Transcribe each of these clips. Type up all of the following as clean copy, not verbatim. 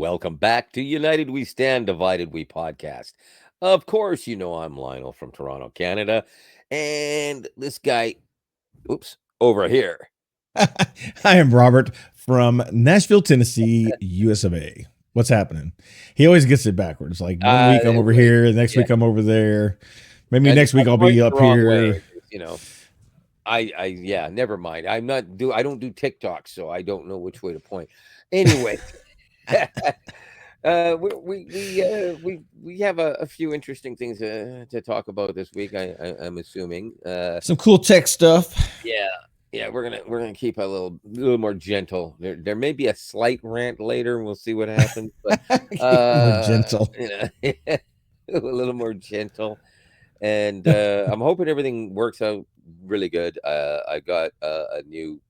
Welcome back to United We Stand, Divided We podcast. Of course, you know I'm Lionel from Toronto, Canada. And this guy, oops, over here. I am Robert from Nashville, Tennessee, US of A. What's happening? He always gets it backwards. Like one week I'm over Wait, here, the next yeah. week I'm over there. Maybe I next week I'll be pointed the up wrong way. here. Yeah, never mind. I don't do TikTok, so I don't know which way to point. Anyway, we have a few interesting things to talk about this week. I'm assuming. Some cool tech stuff. Yeah, we're gonna keep a little more gentle. There may be a slight rant later. We'll see what happens, but More gentle. a little more gentle. And I'm hoping everything works out really good. I got a new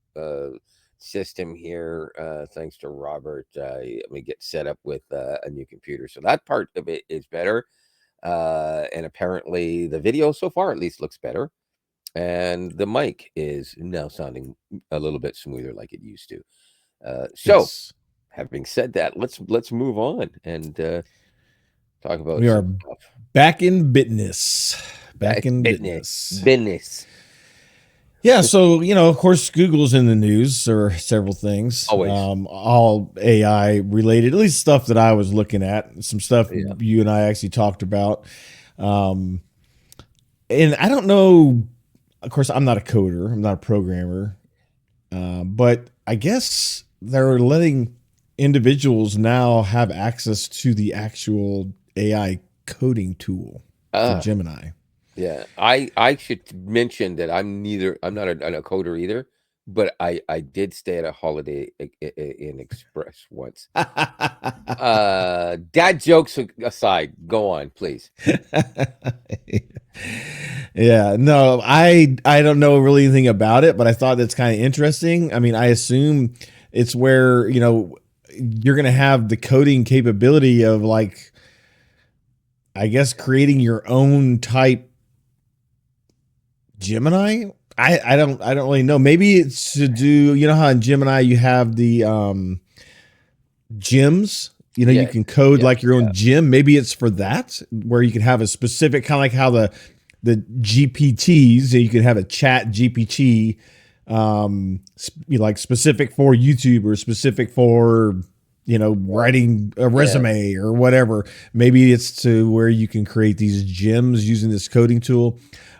system here, thanks to Robert. Let me get set up with a new computer, so that part of it is better. And apparently, the video so far at least looks better, and the mic is now sounding a little bit smoother like it used to. So, Yes. having said that, let's move on and talk about We are some stuff. back in business. Back in Business, business. business. Yeah, so of course, Google's in the news or several things, Always. all AI related, at least stuff that I was looking at, some stuff Yeah. you and I actually talked about. Um, and I don't know, of course, I'm not a coder, I'm not a programmer, but I guess they're letting individuals now have access to the actual AI coding tool for Gemini. Yeah, I should mention that I'm not a coder either, but I did stay at a Holiday Inn Express once. Dad jokes aside, go on, please. Yeah, no, I don't know really anything about it, but I thought that's kind of interesting. I mean, I assume it's where, you're going to have the coding capability of, like, I guess, creating your own type Gemini. I don't really know. Maybe it's to do, how in Gemini you have the gems. You Yeah, can code yeah, like your yeah. own gem. Maybe it's for that, where you can have a specific, kind of like how the GPTs, you can have a chat GPT, like specific for YouTube or specific for writing a resume or whatever. Maybe it's to where you can create these gems using this coding tool.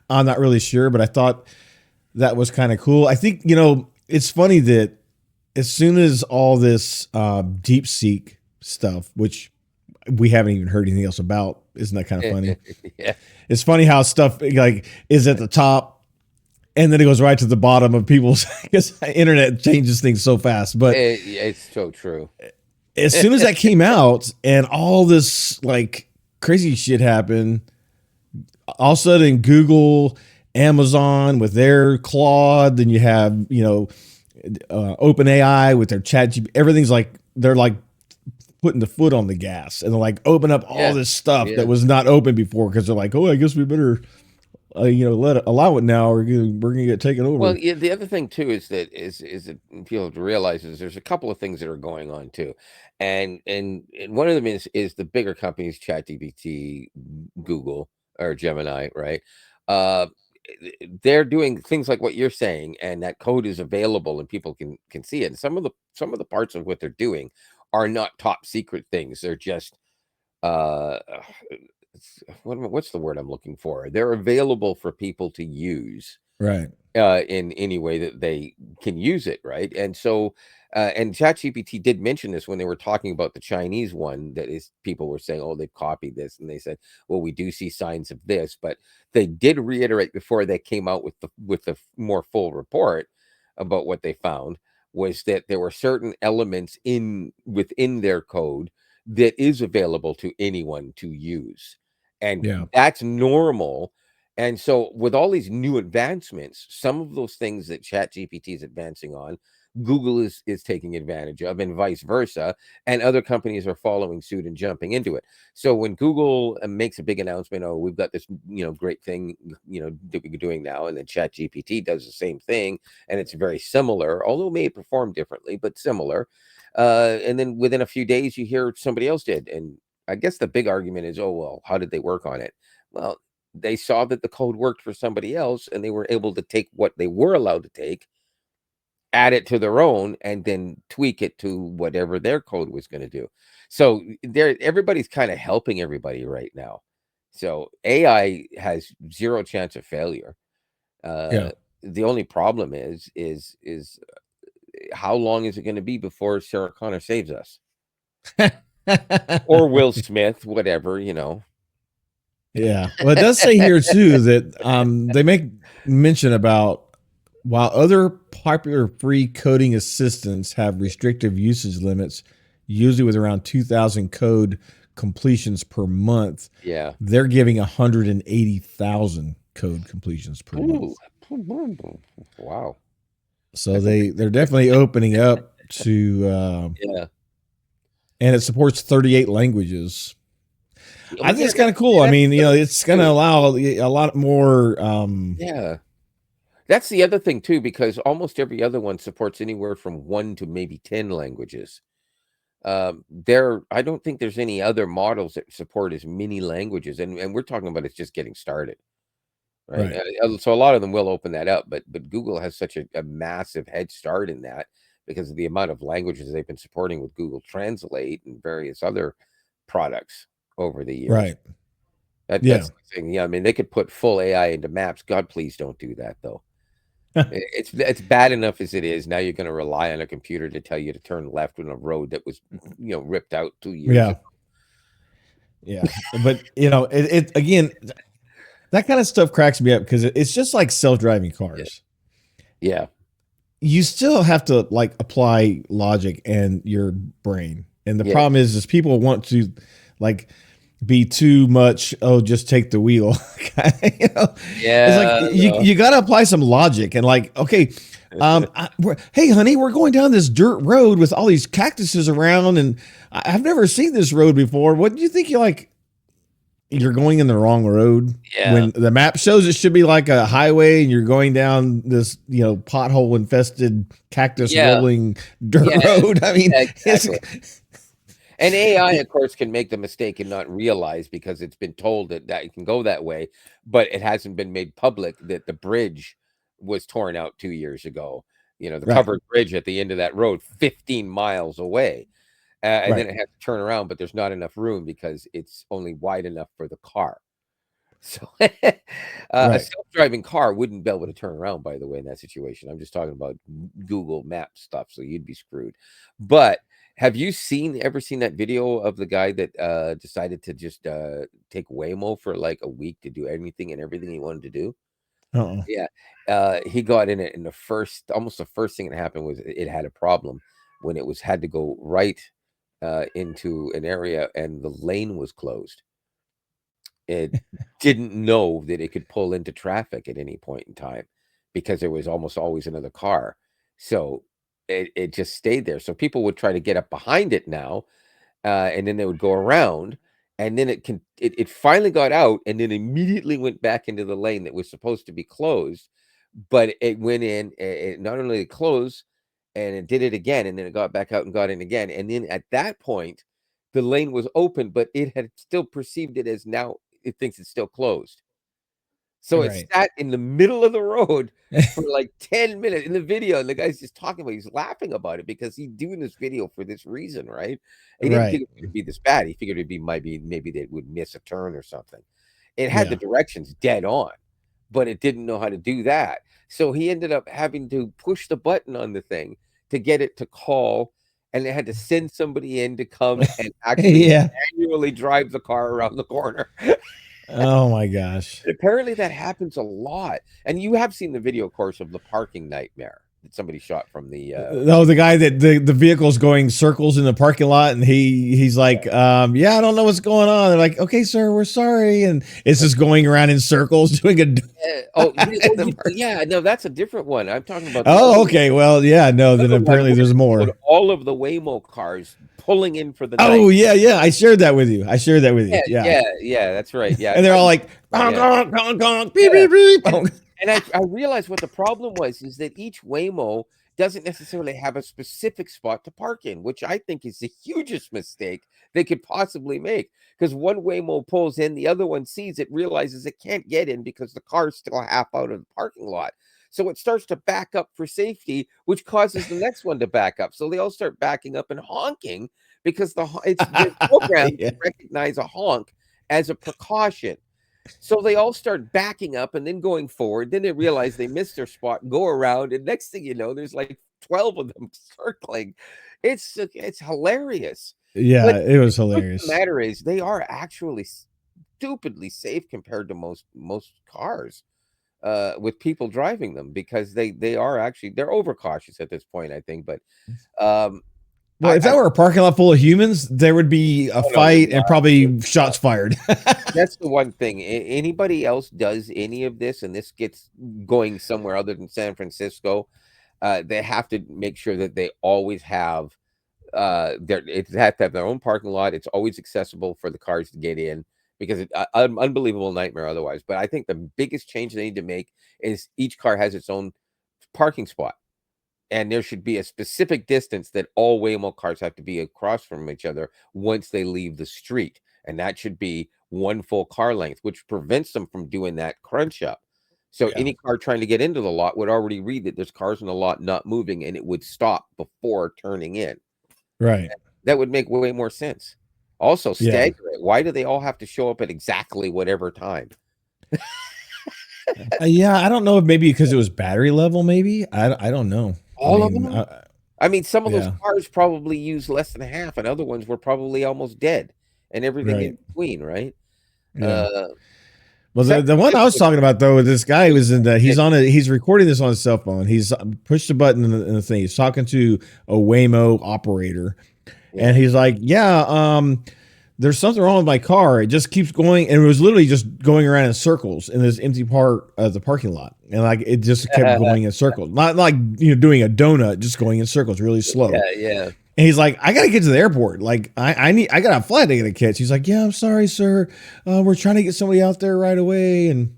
I'm not really sure, but I thought that was kind of cool. I think, it's funny that as soon as all this DeepSeek stuff, which we haven't even heard anything else about, isn't that kind of funny? Yeah. It's funny how stuff like is at the top and then it goes right to the bottom of people's, because internet changes things so fast. But It's so true. as soon as that came out and all this like crazy shit happened, all of a sudden Google, Amazon with their Claude, then you have OpenAI with their chat. Everything's like they're like putting the foot on the gas and they're like open up all this stuff that was not open before, because they're like, oh, I guess we better allow it now, or we're gonna get taken over. Well, yeah, the other thing too is that people have to realize is there's a couple of things that are going on too, and one of them is the bigger companies, ChatGPT, Google or Gemini, right? Uh, they're doing things like what you're saying, and that code is available and people can see it. And some of the parts of what they're doing are not top secret things. They're just uh what's the word I'm looking for? They're available for people to use Right. in any way that they can use it, right? And so, and ChatGPT did mention this when they were talking about the Chinese one. That is, people were saying, "Oh, they've copied this," and they said, "Well, we do see signs of this," but they did reiterate before they came out with the more full report about what they found was that there were certain elements within their code that is available to anyone to use, and Yeah. that's normal. And so, with all these new advancements, some of those things that ChatGPT is advancing on, Google is taking advantage of, and vice versa, and other companies are following suit and jumping into it. So when Google makes a big announcement, oh, we've got this great thing that we're doing now, and then ChatGPT does the same thing, and it's very similar, although it may perform differently, but similar. And then within a few days, you hear somebody else did, and I guess the big argument is, oh well, how did they work on it? Well, they saw that the code worked for somebody else, and they were able to take what they were allowed to take, add it to their own, and then tweak it to whatever their code was going to do. So everybody's kind of helping everybody right now. So AI has zero chance of failure. Yeah. The only problem is how long is it going to be before Sarah Connor saves us, or Will Smith, whatever. Yeah. Well, it does say here too that they make mention about while other popular free coding assistants have restrictive usage limits, usually with around 2,000 code completions per month, Yeah. they're giving 180,000 code completions per month. Wow. So they're definitely opening up to Yeah. and it supports 38 languages. I think Yeah, it's kind of cool. I mean, it's going to allow a lot more. yeah. That's the other thing too, because almost every other one supports anywhere from 1 to maybe 10 languages. I don't think there's any other models that support as many languages, and we're talking about it's just getting started, right? Right. So a lot of them will open that up, but Google has such a massive head start in that because of the amount of languages they've been supporting with Google Translate and various other products over the years. Right. Yeah. That's the thing. Yeah, I mean, they could put full AI into maps. God, please don't do that, though. It's bad enough as it is. Now you're going to rely on a computer to tell you to turn left on a road that was, ripped out 2 years Yeah. ago. Yeah. But it again, that kind of stuff cracks me up because it's just like self-driving cars. Yeah. You still have to like apply logic and your brain. And the Yeah. problem is people want to like be too much, oh, just take the wheel. It's like you got to apply some logic and like, okay, hey, honey, we're going down this dirt road with all these cactuses around, and I've never seen this road before. What do you think? You're going in the wrong road Yeah. when the map shows it should be like a highway, and you're going down this pothole infested cactus rolling dirt road. I mean, exactly. And AI, of course, can make the mistake and not realize because it's been told that it can go that way, but it hasn't been made public that the bridge was torn out 2 years ago. The Right. covered bridge at the end of that road, 15 miles away. And Right. then it has to turn around, but there's not enough room because it's only wide enough for the car. So a Right. self-driving car wouldn't be able to turn around, by the way, in that situation. I'm just talking about Google Maps stuff, so you'd be screwed. But have you ever seen that video of the guy that decided to just take Waymo for like a week to do anything and everything he wanted to do? Uh-uh. Yeah. He got in it, and almost the first thing that happened was it had a problem when it had to go right into an area and the lane was closed. It didn't know that it could pull into traffic at any point in time because there was almost always another car. So it just stayed there. So people would try to get up behind it now, and then they would go around, and then it finally got out and then immediately went back into the lane that was supposed to be closed. But it went in, it not only closed, and it did it again, and then it got back out and got in again. And then at that point, the lane was open, but it had still perceived it as now it thinks it's still closed. So it Right. sat in the middle of the road for like 10 minutes in the video, and the guy's just talking about he's laughing about it because he's doing this video for this reason, right? He didn't think Right. it would be this bad. He figured maybe they would miss a turn or something. It had the Yeah. directions dead on, but it didn't know how to do that. So he ended up having to push the button on the thing to get it to call, and they had to send somebody in to come and actually Yeah. manually drive the car around the corner. Oh my gosh. Apparently that happens a lot, and you have seen the video, of course, of the parking nightmare that somebody shot from the. No, the guy that the vehicle's going circles in the parking lot, and he's like, yeah, I don't know what's going on. They're like, okay, sir, we're sorry, and it's just going around in circles doing a. Yeah, no, that's a different one. I'm talking about the Oh, okay, well, yeah, no, then other one apparently where there's it more. showed all of the Waymo cars pulling in for the night. Oh, yeah, yeah, I shared that with you. Yeah, Yeah, yeah, that's right. Yeah, and they're all like, yeah, gong, gong, gong, gong, beep, yeah. beep, beep. And I realized what the problem was is that each Waymo doesn't necessarily have a specific spot to park in, which I think is the hugest mistake they could possibly make. Because one Waymo pulls in, the other one sees it, realizes it can't get in because the car's still half out of the parking lot. So it starts to back up for safety, which causes the next one to back up. So they all start backing up and honking because they're programmed Yeah. to recognize a honk as a precaution. So they all start backing up and then going forward. Then they realize they missed their spot, go around, and next thing you know, there's like 12 of them circling. It's hilarious. Yeah, But it was the truth of the hilarious. matter is they are actually stupidly safe compared to most cars with people driving them because they are actually they're overcautious at this point, I think. But um Well, if I that were a parking lot full of humans, there would be a oh no, there's fight and probably shots fired. that's the one thing. Anybody else does any of this, and this gets going somewhere other than San Francisco, they have to make sure that they always have they have to have their own parking lot. It's always accessible for the cars to get in because it's an unbelievable nightmare otherwise. But I think the biggest change they need to make is each car has its own parking spot. And there should be a specific distance that all Waymo cars have to be across from each other once they leave the street. And that should be one full car length, which prevents them from doing that crunch up. So Yeah, any car trying to get into the lot would already read that there's cars in the lot not moving and it would stop before turning in. right. That would make way more sense. Also, Yeah. stagger it. Why do they all have to show up at exactly whatever time? Yeah, I don't know if maybe because it was battery level, maybe. I don't know. I All of mean, them? I mean, some of those yeah, cars probably use less than half, and other ones were probably almost dead, and everything right. in between, right? Yeah. Uh, Well, San the one I was Francisco talking about though, this guy was in the did, he's recording this on his cell phone. He's pushed a button in the thing. He's talking to a Waymo operator, yeah. and he's like, "Yeah, there's something wrong with my car. It just keeps going, and it was literally just going around in circles in this empty part of the parking lot, and like it just kept going in circles, not like doing a donut, just going in circles, really slow." Yeah, yeah. And he's like, I gotta get to the airport. Like, I got a flight I gotta catch. He's like, yeah, I'm sorry, sir. We're trying to get somebody out there right away. And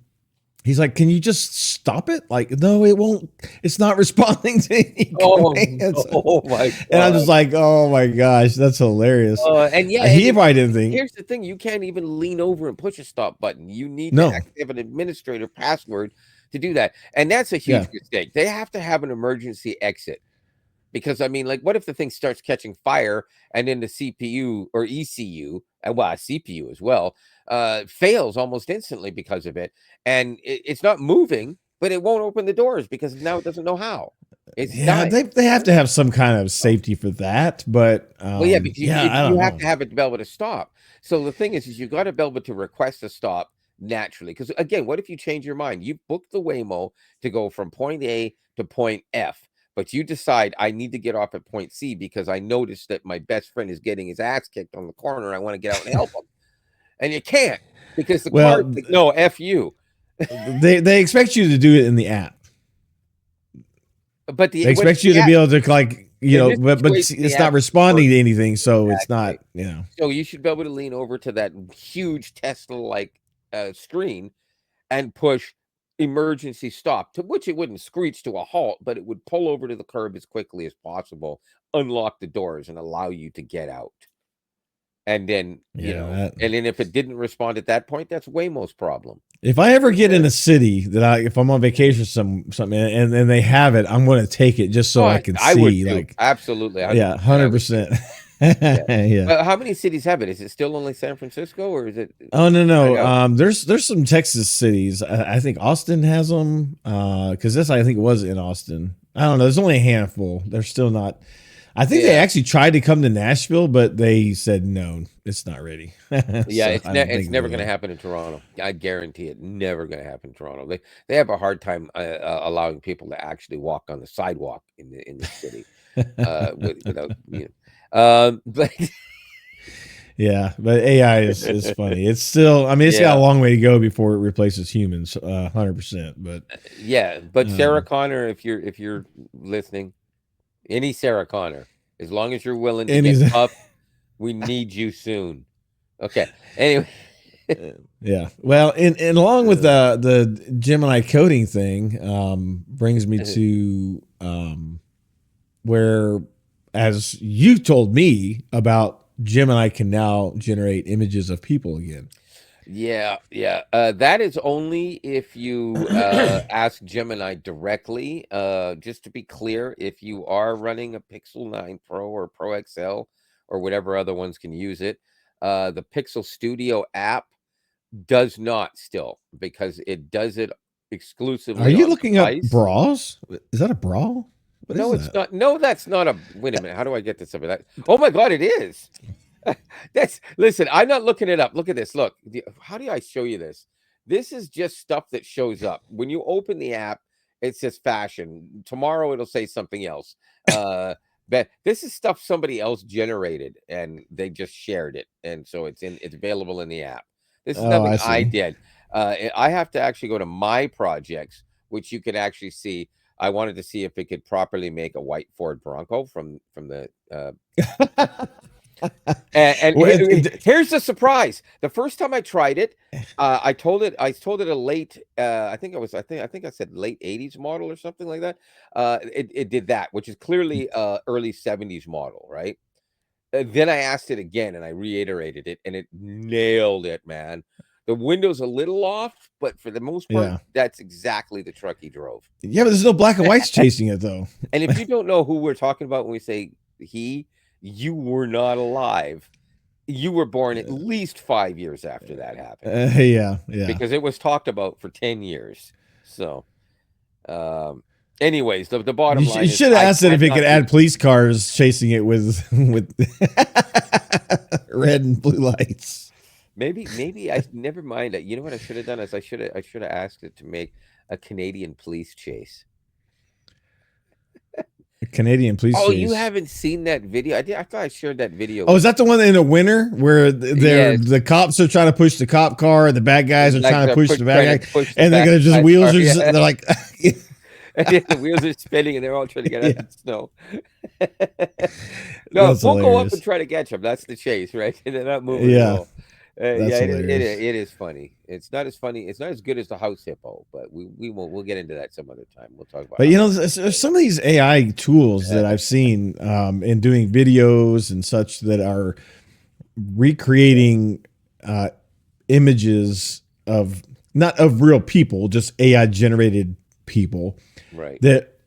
he's like, can you just stop it? Like, no, it won't. It's not responding to any Oh, commands. oh my And I'm just God. like, oh my gosh, that's hilarious. And yeah, He probably didn't think. here's the thing: you can't even lean over and push a stop button. You need to No. actually have an administrator password to do that, and that's a Yeah. huge mistake. They have to have an emergency exit. Because I mean, like, what if the thing starts catching fire and then the CPU or ECU, and well, CPU as well, fails almost instantly because of it, and it's not moving, but it won't open the doors because now it doesn't know how. It's Yeah, dying. they have to have some kind of safety for that. But Well, yeah, because yeah, I you don't have know. to have it to be able to stop. So the thing is you've got to be able to request a stop naturally. Because again, what if you change your mind? You booked the Waymo to go from point A to point F, but you decide I need to get off at point C because I noticed that my best friend is getting his ass kicked on the corner. I want to get out and help him, and you can't because the car is Well, like, no, F you. they expect you to do it in the app. But They expect you to be able to like in this but situation, the it's not app responding to anything, so it's not exactly. So you should be able to lean over to that huge Tesla-like screen and push emergency stop, to which it wouldn't screech to a halt, but it would pull over to the curb as quickly as possible, unlock the doors, and allow you to get out. And then, yeah. and then if it didn't respond at that point, that's Waymo's problem. If I ever get in a city if I'm on vacation something and they have it, I'm going to take it just so Oh, I can I would see too. like Absolutely. yeah, 100%. 100%. Yeah. How many cities have it? Is it still only San Francisco or is it? Oh no. I know. There's some Texas cities. I think Austin has them. Because this I think was in Austin. I don't know. There's only a handful. They're still not. I think they Yeah. actually tried to come to Nashville, but they said no, it's not ready. Yeah, So I don't it's think they never going to will. happen in Toronto. I guarantee it. Never going to happen in Toronto. They have a hard time allowing people to actually walk on the sidewalk in the city without but Yeah, but AI is funny. It's still, I mean, it's got a yeah, long way to go before it replaces humans, 100%. But yeah. But Sarah um, Connor, if you're listening, any Sarah Connor, as long as you're willing to and get he's buff, we need you soon. Okay. Anyway. yeah. Well, and along with Uh, the Gemini coding thing, brings me to where, as you told me about, Gemini can now generate images of people again. Yeah, yeah. That is only if you ask Gemini directly. Just to be clear, if you are running a Pixel 9 Pro or Pro XL or whatever other ones can use it, the Pixel Studio app does not still, because it does it Are exclusively you on looking up device. bras? Is that a bra? What is No, it's that? not. No, that's not a. Wait a minute. How do I get this over that? Oh my God, it is. That's listen, I'm not looking it up. Look at this. Look, how do I show you this? This is just stuff that shows up when you open the app. It says fashion. Tomorrow it'll say something else. But this is stuff somebody else generated and they just shared it, and so it's available in the app. This is Oh, nothing I I see. did. I have to actually go to my projects, which you can actually see. I wanted to see if it could properly make a white Ford Bronco from the and Well, here's the surprise. The first time I tried it, I told it a late, I think I said late 80s model or something like that. It did that, which is clearly early 70s model, right? Then I asked it again and I reiterated it and it nailed it, man. The window's a little off, but for the most part, yeah. that's exactly the truck he drove. Yeah, but there's no black and whites chasing it though. And if you don't know who we're talking about when we say he, you were not alive. You were born at least 5 years after that happened, Yeah, yeah. because it was talked about for 10 years. So, um, anyways, the bottom You line is should have I asked it if it cannot could use add police cars chasing it with red and blue lights. maybe I never mind. You know what I should have done is I should have asked it to make a Canadian police chase. A Canadian police Oh, you chase. haven't seen that video? I thought I shared that video Oh, is with that the one in the winter where they're Yes, the cops are trying to push the cop car and the bad guys are like trying to they're push the trying bad to guy, push the and they're back gonna just guy's wheels car. are Yeah. they're like And then the wheels are spinning and they're all trying to get out yeah, of the snow. No, that's we'll go up and hilarious. try to catch them. That's the chase, right? And they're not moving at Yeah, all. that's Yeah, hilarious. it is funny. It's not as funny. It's not as good as the house hippo, but we'll get into that some other time. We'll talk about But how you know, much. there's some of these AI tools that I've seen in doing videos and such that are recreating uh, images of not of real people, just AI generated people Right. that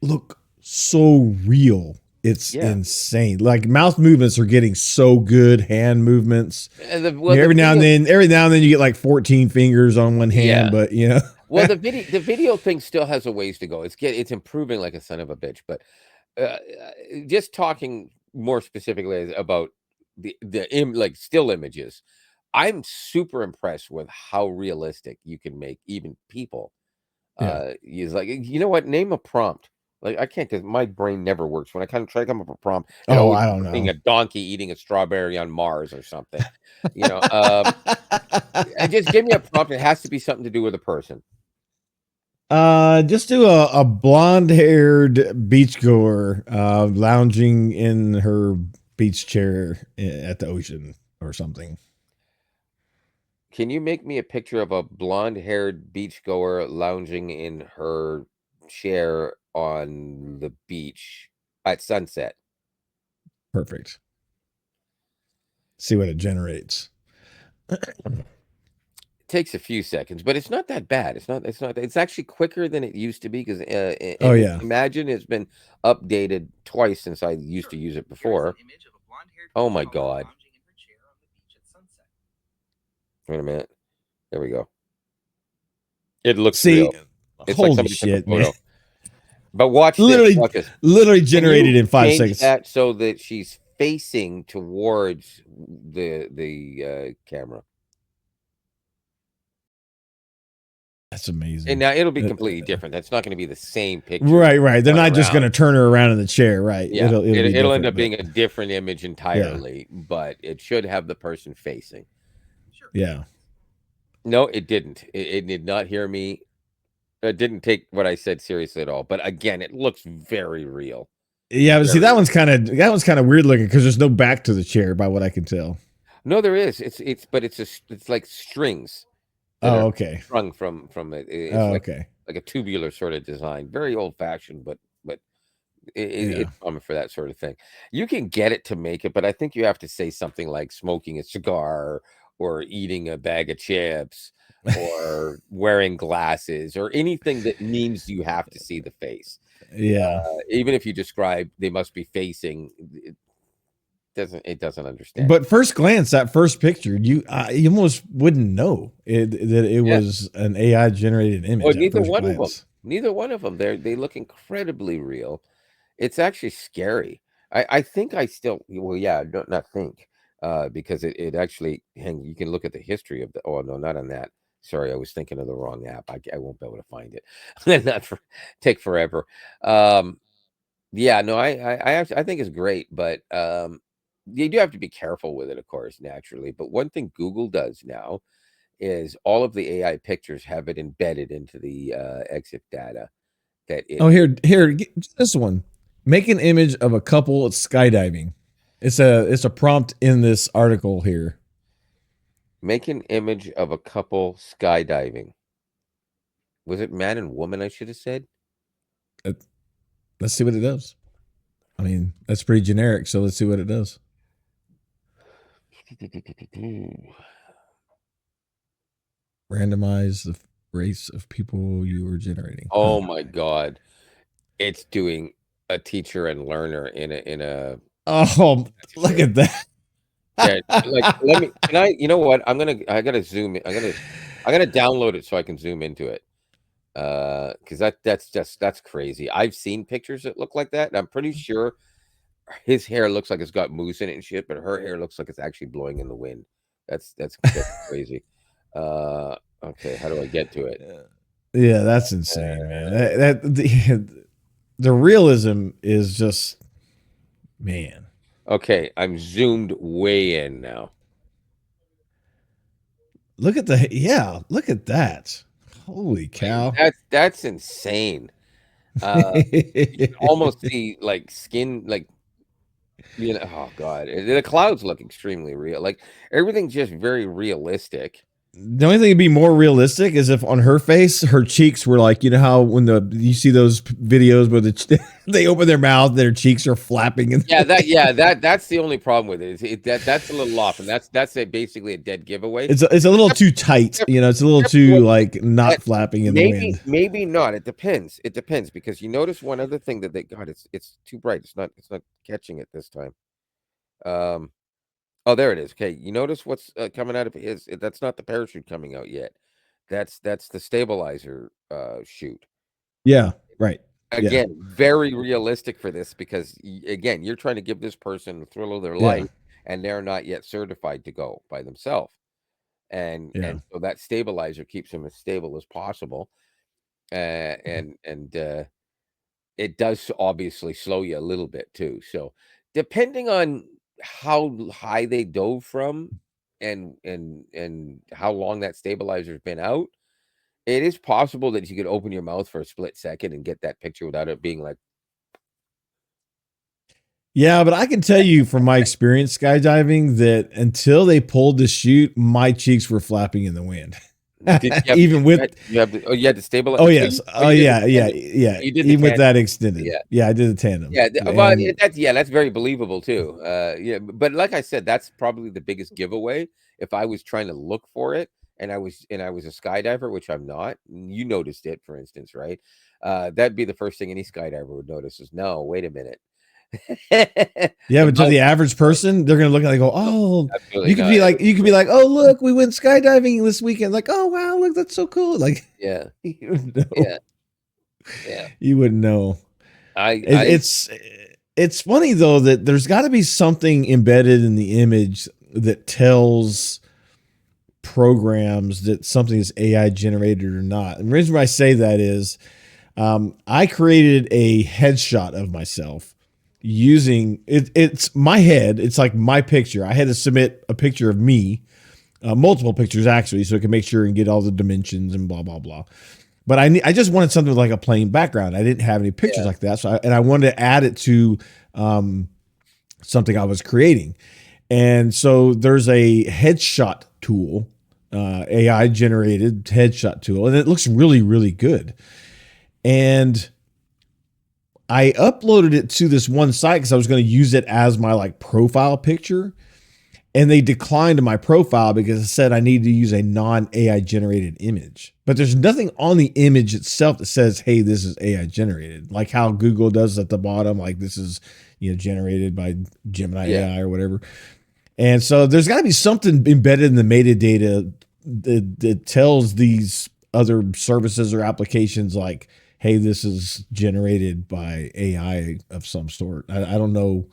look so real. It's Yeah. insane. Like mouth movements are getting so good, hand movements. And You know, the video. every now and then you get like 14 fingers on one hand, Yeah. but you know, Well, the video thing still has a ways to go. It's improving like a son of a bitch, but just talking more specifically about like still images, I'm super impressed with how realistic you can make even people. yeah. Is like, you know what? Name a prompt. Like I can't, because my brain never works when I kind of try to come up with a prompt. It Oh, always I ends don't up being know. a donkey eating a strawberry on Mars or something. You know, and just give me a prompt. It has to be something to do with a person. Just do a blonde haired beachgoer lounging in her beach chair at the ocean or something. Can you make me a picture of a blonde-haired beachgoer lounging in her chair on the beach at sunset? Perfect. See what it generates. It takes a few seconds, but it's not that bad. It's not. It's actually quicker than it used to be, because Oh Image yeah. Imagine has been updated twice since I used to use it before. Oh my God. Wait a minute. There we go. It looks See, real. It's like holy somebody took a shit, man. photo. But watch this. Literally, Watch this. literally Can generated you in 5 change seconds. that so that she's facing towards the camera? That's And amazing. now it'll be completely different. That's not going to be the same picture Right. They're going not just going to around. turn her around in the chair. Right. Yeah, It'll be it'll end different. up But being a different image yeah, entirely, but it should have the person facing. yeah, No, it didn't. It did not hear me. It didn't take what I said seriously at all. But again, it looks very real. yeah. But see, Very real. that one's kind of weird looking because there's no back to the chair, by what I can tell. No, there is. But it's like strings that Oh, are okay. sprung from it. It's Oh, like okay. a tubular sort of design. Very old fashioned, but Yeah. it's common for that sort of thing. You can get it to make it, but I think you have to say something like smoking a cigar or eating a bag of chips or wearing glasses or anything that means you have to see the face. Yeah. Even if you describe they must be facing, it doesn't understand. But first glance, that first picture, you almost wouldn't know that it Yeah. was an AI generated Well, image at neither first one of them. glance. Neither one of them. They look incredibly real. It's actually scary. I think I still well, yeah, not think, because it actually you can look at the history of the oh, no, not on that. Sorry, I was thinking of the wrong app. I won't be able to find it. Not for take forever. Yeah, no, I think it's great, but, you do have to be careful with it, of course, naturally, but one thing Google does now is all of the AI pictures have it embedded into the, exit data that it Oh, this one. Make an image of a couple skydiving. It's a prompt in this article here. make an image of a couple skydiving. Was it man and woman, I should have said? Let's see what it does. I mean, that's pretty generic, so let's see what it does. Randomize the race of people you are generating. Oh my god. It's doing a teacher and learner in a Oh, that's look great. at that. Yeah, like, can I you know what? I gotta zoom in. I gotta download it so I can zoom into it. Because that's crazy. I've seen pictures that look like that, and I'm pretty sure his hair looks like it's got mousse in it and shit, but her hair looks like it's actually blowing in the wind. That's crazy. Okay, how do I get to it? Yeah, that's insane, man. Uh, The realism is just, man. okay, I'm zoomed way in now. Look at look at that. Holy cow. That's insane. You can almost see like skin, like oh god, the clouds look extremely real. Like everything's just very realistic. The only thing that'd be more realistic is if on her face, her cheeks were like, you know how when you see those videos where they open their mouth, their cheeks are flapping. And That's the only problem with it. That's a little off, and that's basically a dead giveaway. it's a little too tight, you know. It's a little too like not flapping in the wind. Maybe not. It depends. It depends because you notice one other thing that it's too bright. It's not catching it this time. Oh, there it is. Okay, you notice what's coming out of his? That's not the parachute coming out yet. That's the stabilizer chute. Yeah, right. Yeah, Again, very realistic for this because again, you're trying to give this person the thrill of their yeah, life, and they're not yet certified to go by themselves. yeah. And so that stabilizer keeps them as stable as possible, and it does obviously slow you a little bit too. So depending on how high they dove from and how long that stabilizer's been out, it is possible that you could open your mouth for a split second and get that picture without it being like Yeah, but I can tell you from my experience skydiving that until they pulled the chute, my cheeks were flapping in the wind. did you have to, Even with you had to stabilize. oh So yes, oh you did the yeah, yeah, tandem. yeah. You did the Even with tandem. that extended, Yeah. yeah, I did a tandem. Yeah, well, And that's very believable too. Yeah, but like I said, that's probably the biggest giveaway. If I was trying to look for it, and I was a skydiver, which I'm not. You noticed it, for instance, right? That'd be the first thing any skydiver would notice is no, wait a minute. yeah, The but to mouth, the average person, they're gonna look and they go, "Oh, absolutely not. you could be like, oh look, we went skydiving this weekend. Like, oh wow, look, that's so cool. Like, Yeah, you know, yeah, yeah. You wouldn't know. I It, I it's funny though that there's got to be something embedded in the image that tells programs that something is AI generated or not. And the reason why I say that is I created a headshot of myself using it. It's my head. It's like my picture. I had to submit a picture of me, multiple pictures actually, so it can make sure and get all the dimensions and blah blah blah. But I just wanted something with like a plain background. I didn't have any pictures yeah like that, and I wanted to add it to something I was creating. And so there's a headshot tool, AI generated headshot tool, and it looks really really good. And I uploaded it to this one site because I was going to use it as my like profile picture, and they declined my profile because it said I need to use a non AI generated image. But there's nothing on the image itself that says, "Hey, this is AI generated," like how Google does at the bottom, like this is generated by Gemini yeah AI or whatever. And so there's got to be something embedded in the metadata that tells these other services or applications like, hey, this is generated by AI of some sort. I don't know.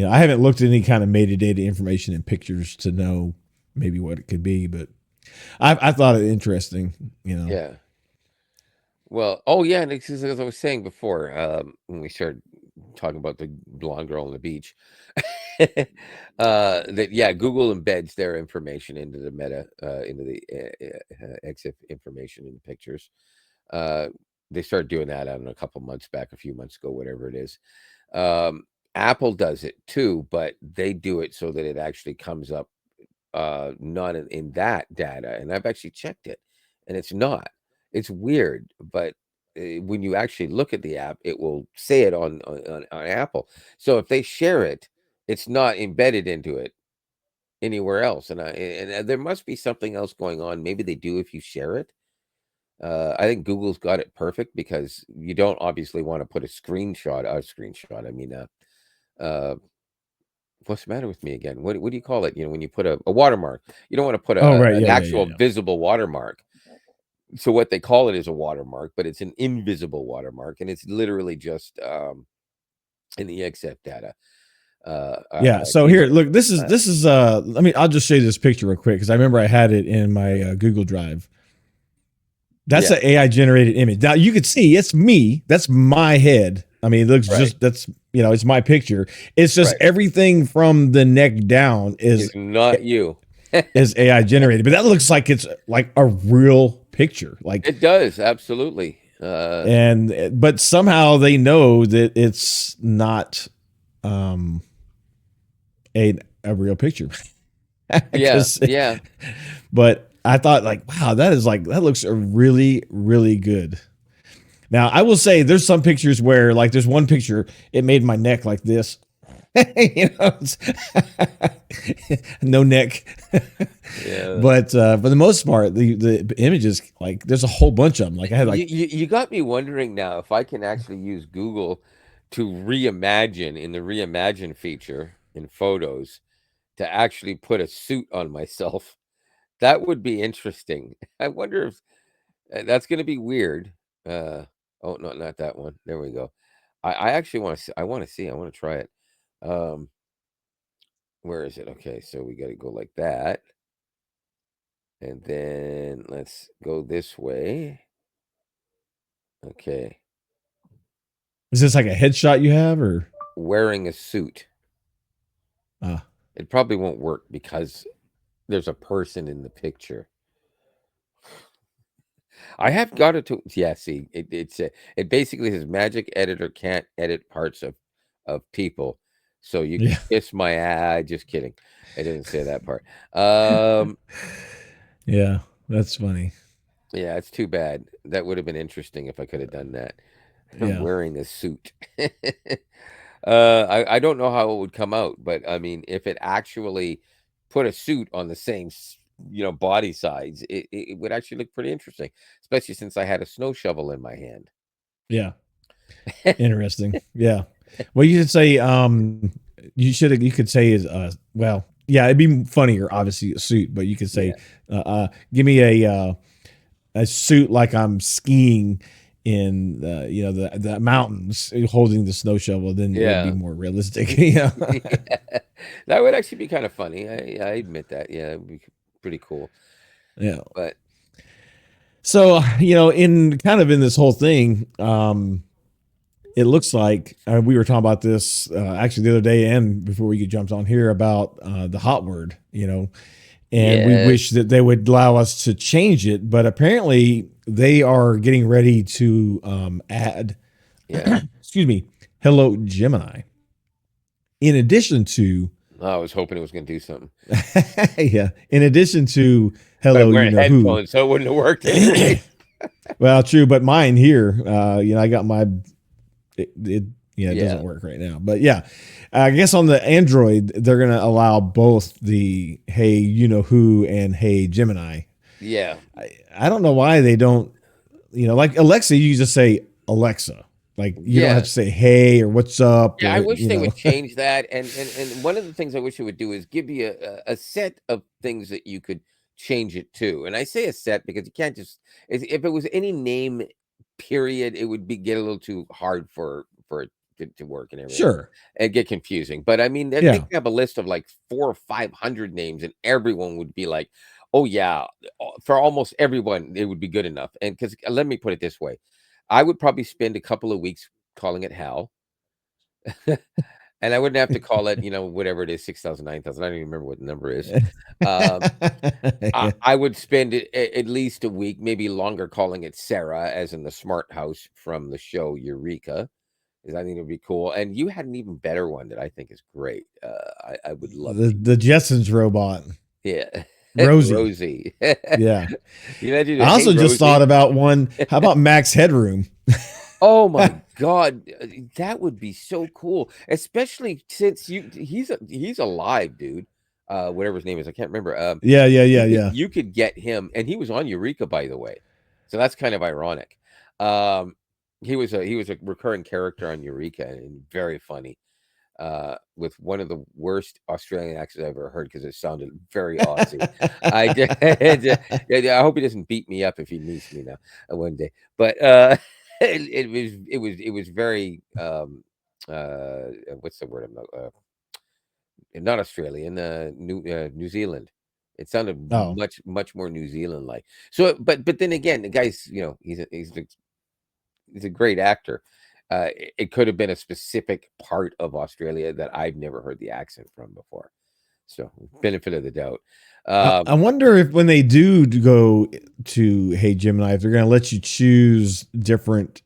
I haven't looked at any kind of metadata information in pictures to know maybe what it could be, but I thought it interesting. yeah. Well, oh yeah, and as I was saying before, when we started talking about the blonde girl on the beach, that yeah, Google embeds their information into the meta, into the EXIF information in the pictures. Uh, they started doing that, I don't know, a couple months back, a few months ago, whatever it is. Um, Apple does it too, but they do it so that it actually comes up not in that data, and I've actually checked it, and it's not. It's weird, but when you actually look at the app, it will say it on Apple. So if they share it, it's not embedded into it anywhere else, and there must be something else going on. Maybe they do if you share it. I think Google's got it perfect because you don't obviously want to put a screenshot. I mean, uh, what's the matter with me again? What do you call it? When you put a watermark, you don't want to put Oh, right. an Yeah, yeah, yeah, actual yeah. visible watermark. So what they call it is a watermark, but it's an invisible watermark, and it's literally just an EXF data. Yeah. So You here, know, look, this is I'll just show you this picture real quick because I remember I had it in my Google Drive. That's yeah, an AI generated image. Now you can see it's me. That's my head. I mean, it looks right, just it's my picture. It's just right. everything from the neck down It's not you. is AI generated. But that looks like it's like a real picture. Like It does absolutely. and but somehow they know that it's not um a real picture. Yeah, Because yeah. but I thought like, wow, that looks really, really good. Now I will say there's some pictures where like there's one picture, it made my neck like this. It's no neck. Yeah. But for the most part, the images, like there's a whole bunch of them. Like I had You, like, you you got me wondering now if I can actually use Google to reimagine in the reimagine feature in photos to actually put a suit on myself. That would be interesting. I wonder if that's going to be weird. Uh, oh, no, not that one. There we go. I actually want to see. I want to see. I want to try it. Um, where is it? Okay, so we got to go like that, and then let's go this way. Okay, is this like a headshot you have or wearing a suit. uh It probably won't work because there's a person in the picture. I have got it to yeah, see, it basically says magic editor can't edit parts of people. So you can yeah. kiss my ass. Just kidding. I didn't say that part. Um, Yeah, that's funny. yeah, it's too bad. That would have been interesting if I could have done that. I'm Yeah. wearing a suit. I don't know how it would come out, but I mean, if it actually put a suit on the same, body size, it would actually look pretty interesting, especially since I had a snow shovel in my hand. Yeah. Interesting. Yeah. Well, you should say you could say is well, yeah, it'd be funnier obviously a suit, but you could say Yeah. give me a suit like I'm skiing in the mountains holding the snow shovel, then it would be Yeah. more realistic. Yeah. Yeah. That would actually be kind of funny. I admit that. Yeah, it'd be pretty cool. Yeah. But So, in kind of in this whole thing, it looks like we were talking about this actually the other day and before we jumped on here about the hot word, and we yeah, wish that they would allow us to change it, but apparently they are getting ready to add, yeah. excuse me, Hello Gemini, in addition to, I was hoping it was going to do something, yeah, in addition to but I'm Hello, you wearing know who. headphones, so it wouldn't have worked anyway. Well, true, but mine here, I got my it it doesn't Yeah, work right now, but yeah, I guess on the Android they're gonna allow both the Hey You Know Who and Hey Gemini. yeah, I don't know why they don't, like Alexa, you just say Alexa, like you don't have yeah. to say Hey or What's up Yeah, I or wish they would change that. And one of the things I wish it would do is give you a set of things that you could change it to. And I say a set because you can't just if it was any name period, it would be get a little too hard for it to work and everything Sure, and get confusing. But I mean, they yeah, could have a list of like 400 or 500 names, and everyone would be like, "Oh yeah," for almost everyone, it would be good enough. And because let me put it this way, I would probably spend a couple of weeks calling it Hal. And I wouldn't have to call it, whatever it is, 6,000, 9,000. I don't even remember what the number is. Um, I yeah. I would spend at least a week, maybe longer, calling it Sarah, as in the smart house from the show Eureka, 'cause I think it'd be cool. And you had an even better one that I think is great. I would love the to. the Jetsons robot, Yeah. Rosie. Rosie. Yeah, You imagine I it, "Hey, also just thought Rosie." about one. How about Max Headroom? Oh my god, that would be so cool, especially since he's alive, dude. Whatever his name is, I can't remember. Yeah, yeah, You yeah, could yeah. you could get him, and he was on Eureka, by the way, so that's kind of ironic. Um, he was a recurring character on Eureka and very funny. With one of the worst Australian accents I've ever heard because it sounded very Aussie. I did, yeah, I hope he doesn't beat me up if he meets me now one day. But it was very what's the word I'm not Australian, New Zealand. It sounded Oh, much more New Zealand like. So, but then again, the guy's he's a great actor. It could have been a specific part of Australia that I've never heard the accent from before. So, benefit of the doubt. I Um, wonder if when they do go to Hey Gemini, if they're going to let you choose different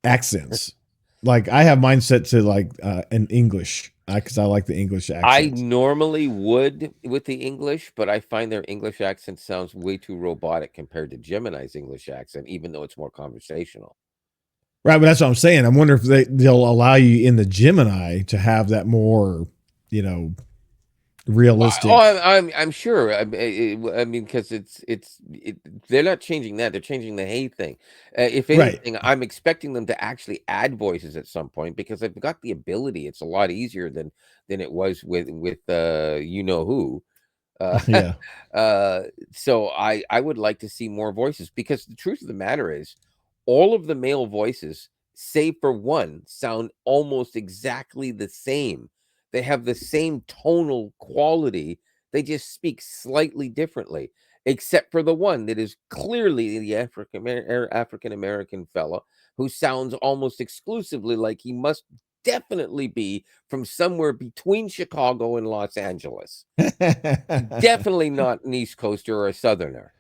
accents. Like I have mine set to like an English because I like the English I accents. normally would with the English, but I find their English accent sounds way too robotic compared to Gemini's English accent, even though it's more conversational. Right, but that's what I'm saying. I wonder if they'll allow you in the Gemini to have that more, you know, Oh, realistic. I'm sure. I mean, because they're not changing that. They're changing the hey thing. If Right. anything, I'm expecting them to actually add voices at some point because they've got the ability. It's a lot easier than it was with you know who. Uh, Yeah. uh, so I would like to see more voices because the truth of the matter is, all of the male voices, save for one, sound almost exactly the same. They have the same tonal quality. They just speak slightly differently, except for the one that is clearly the African American fella who sounds almost exclusively like he must definitely be from somewhere between Chicago and Los Angeles. Definitely not an East Coaster or a Southerner.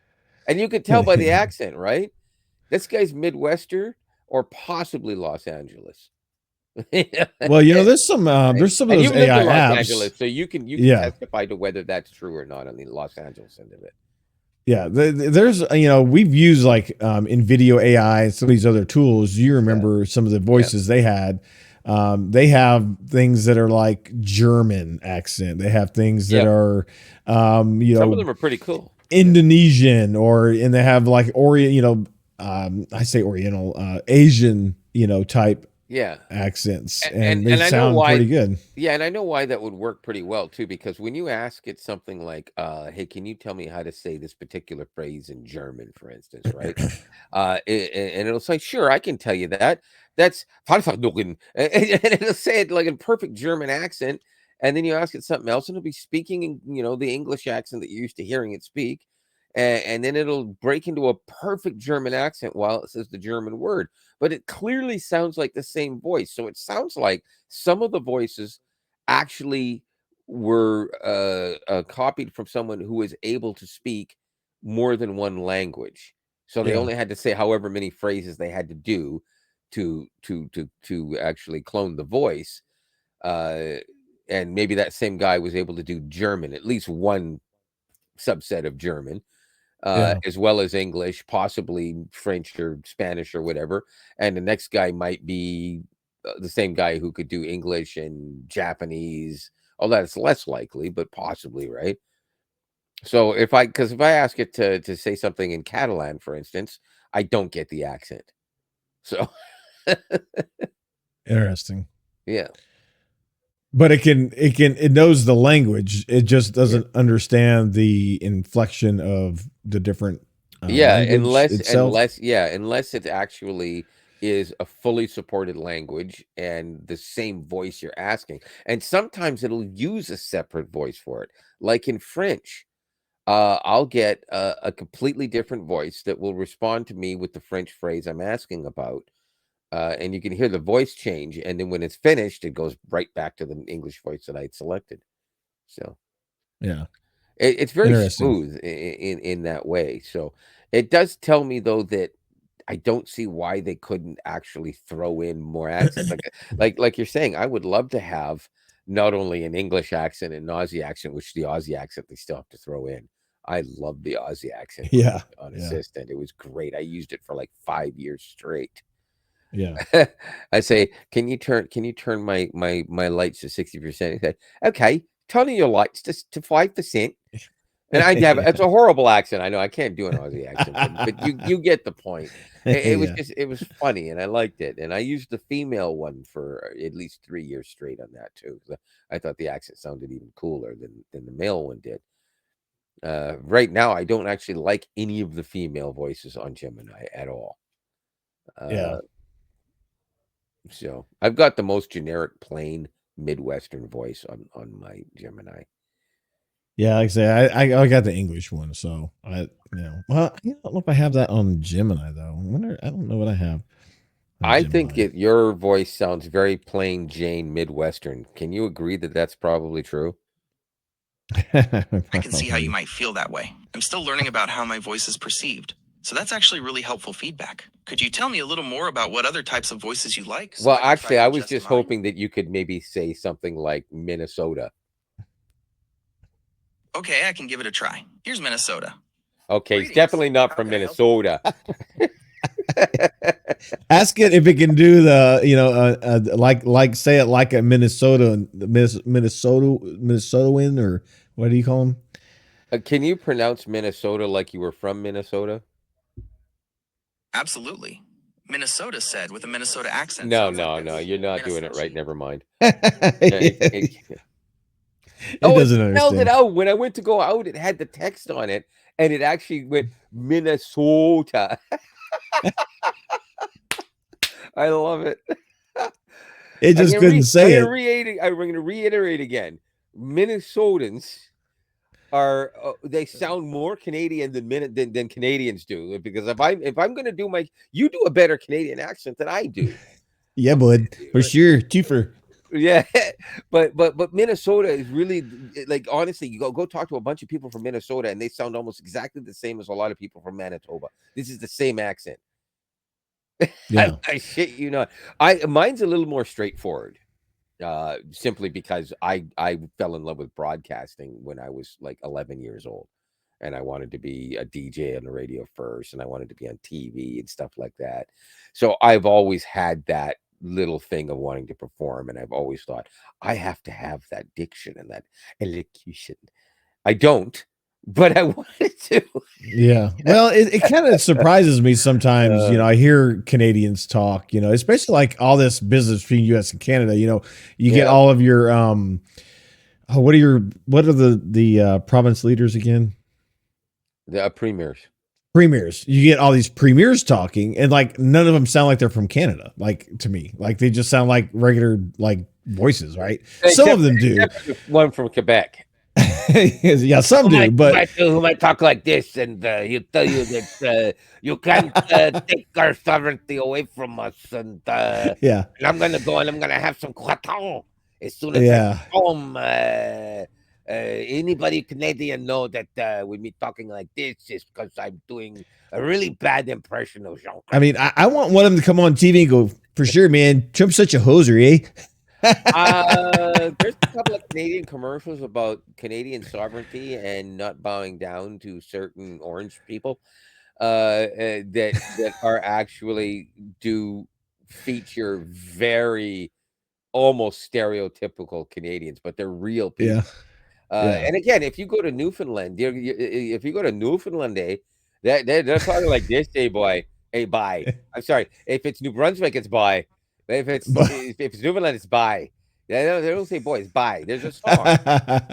And you could tell by the accent, right? This guy's Midwester or possibly Los Angeles. Well, there's some of And those you've lived AI in Los apps. Angeles, so you can Yeah. testify to whether that's true or not on the Los Angeles end of it. Yeah, there's we've used like in video AI and some of these other tools. You Yeah, remember some of the yeah, voices they had. They have things that are like German accent. They have things that yep. are, Some of them are pretty cool. Yeah, Indonesian, and they have like Orient. I say Oriental, Asian, type Yeah. accents, And and they and I know sound why. pretty good. Yeah, and I know why that would work pretty well too, because when you ask it something like, "Hey, can you tell me how to say this particular phrase in German," for instance, right? And it'll say, "Sure, I can tell you that. That's and it'll say it like in perfect German accent, and then you ask it something else, and it'll be speaking in, the English accent that you're used to hearing it speak, and then it'll break into a perfect German accent while it says the German word, but it clearly sounds like the same voice. So it sounds like some of the voices actually were copied from someone who is able to speak more than one language. So they Yeah, only had to say however many phrases they had to do to actually clone the voice. Uh, and maybe that same guy was able to do German, at least one subset of German, yeah, as well as English, possibly French or Spanish or whatever. And the next guy might be the same guy who could do English and Japanese. Oh, that's less likely, but possibly, right? So because if I ask it to say something in Catalan, for instance, I don't get the accent. So interesting. yeah, But it knows the language. It just yeah. doesn't understand the inflection of the different Yeah, language itself. unless it actually is a fully supported language and the same voice you're asking. And sometimes it'll use a separate voice for it. Like in French, I'll get a completely different voice that will respond to me with the French phrase I'm asking about. And you can hear the voice change, and then when it's finished, it goes right back to the English voice that I'd selected. So Yeah, it's very interesting. smooth in that way. So it does tell me though that I don't see why they couldn't actually throw in more accents. Like you're saying, I would love to have not only an English accent and an Aussie accent, which the Aussie accent they still have to throw in. I love the Aussie accent Yeah, on yeah, Assistant. It was great. I used it for like 5 years straight. yeah. I say, can you turn my lights to 60%? He said, okay, turn your lights to 5%. And I have it's Yeah, a horrible accent. I know I can't do an Aussie accent, but you get the point. yeah, It was funny and I liked it. And I used the female one for at least 3 years straight on that too. 'Cause I thought the accent sounded even cooler than the male one did. Right now, I don't actually like any of the female voices on Gemini at all. yeah. Uh, so I've got the most generic, plain Midwestern voice on my Gemini. Yeah, like I say, I got the English one, so well, I don't know if I have that on Gemini though. I don't know what I have on I think Gemini. your voice sounds very plain Jane Midwestern. Can you agree that that's probably true? I can see how you Probably. might feel that way. I'm still learning about how my voice is perceived. So that's actually really helpful feedback. Could you tell me a little more about what other types of voices you like so Well, I can try actually, to I was adjust just mine? hoping that you could maybe say something like Minnesota. Okay, I can give it a try. Here's Minnesota. Okay, it's Greetings. definitely not How from can I help you? Minnesota. Ask it if it can do the like say it like a Minnesotan, or what do you call them? Can you pronounce Minnesota like you were from Minnesota? Absolutely. Minnesota said with a Minnesota accent No, sounds like no, no, this. you're not doing it right. Minnesochi. Never mind. It Oh, it doesn't spelled it understand. out. When I went to go out, it had the text on it, and it actually went Minnesota. I love it. It just couldn't say it. I'm gonna reiterate again. Minnesotans are they sound more Canadian than Canadians do. Because if I'm gonna do you do a better Canadian accent than I do. Yeah, bud, for sure. Twofer. Yeah, but Minnesota is really like honestly, you go talk to a bunch of people from Minnesota, and they sound almost exactly the same as a lot of people from Manitoba. This is the same accent. Yeah, I shit you not. I mine's a little more straightforward. Simply because I fell in love with broadcasting when I was like 11 years old, and I wanted to be a DJ on the radio first, and I wanted to be on TV and stuff like that. So I've always had that little thing of wanting to perform, and I've always thought I have to have that diction and that elocution. I don't, but I wanted to. Yeah. Well, it kind of surprises me sometimes. I hear Canadians talk, especially like all this business between US and Canada, you get Yeah, all of your, what are the province leaders again? the premiers. Premiers. You get all these premiers talking, and like none of them sound like they're from Canada. Like to me, like they just sound like regular like voices, right? Some of them do. Except for the one from Quebec. Yeah, some do, but Who might talk like this, and he'll tell you that you can't take our sovereignty away from us, and yeah, I'm gonna go and I'm gonna have some croissant as soon as I yeah. get home. Anybody Canadian know that with me talking like this is because I'm doing a really bad impression of Jean. I mean, I want one of them to come on TV and go, for sure, man. Trump's such a hoser, eh? There's a couple of Canadian commercials about Canadian sovereignty and not bowing down to certain orange people that are actually do feature very almost stereotypical Canadians, but they're real people. Yeah, yeah. And again, if you go to Newfoundland, if you go to Newfoundland, they're talking like this, hey boy, hey bye. I'm sorry, if it's New Brunswick, it's bye. If it's Newfoundland, it's bye. They don't say boys, bye. There's a song.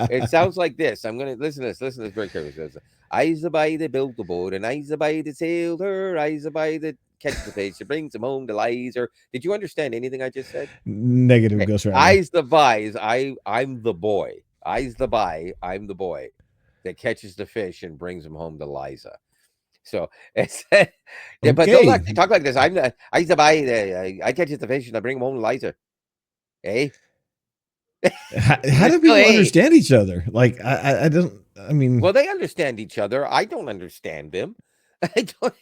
It sounds like this. I'm gonna listen to this. Listen to this very carefully. Eyes a by the built the boat, and eyes a by the sailed her. Eyes a by the catch the fish. It brings them home to Lizer. Did you understand anything I just said? Negative Okay. Ghost Rider. Eyes the by is I'm the boy. Eyes the by, I'm the boy that catches the fish and brings him home to Liza. So it's yeah, but don't actually talk like this. I'm the eyes the by. I catch the fish and I bring him home to Liza. Eh? How do people understand each other? Like I don't. I mean, well, they understand each other. I don't understand them. I don't.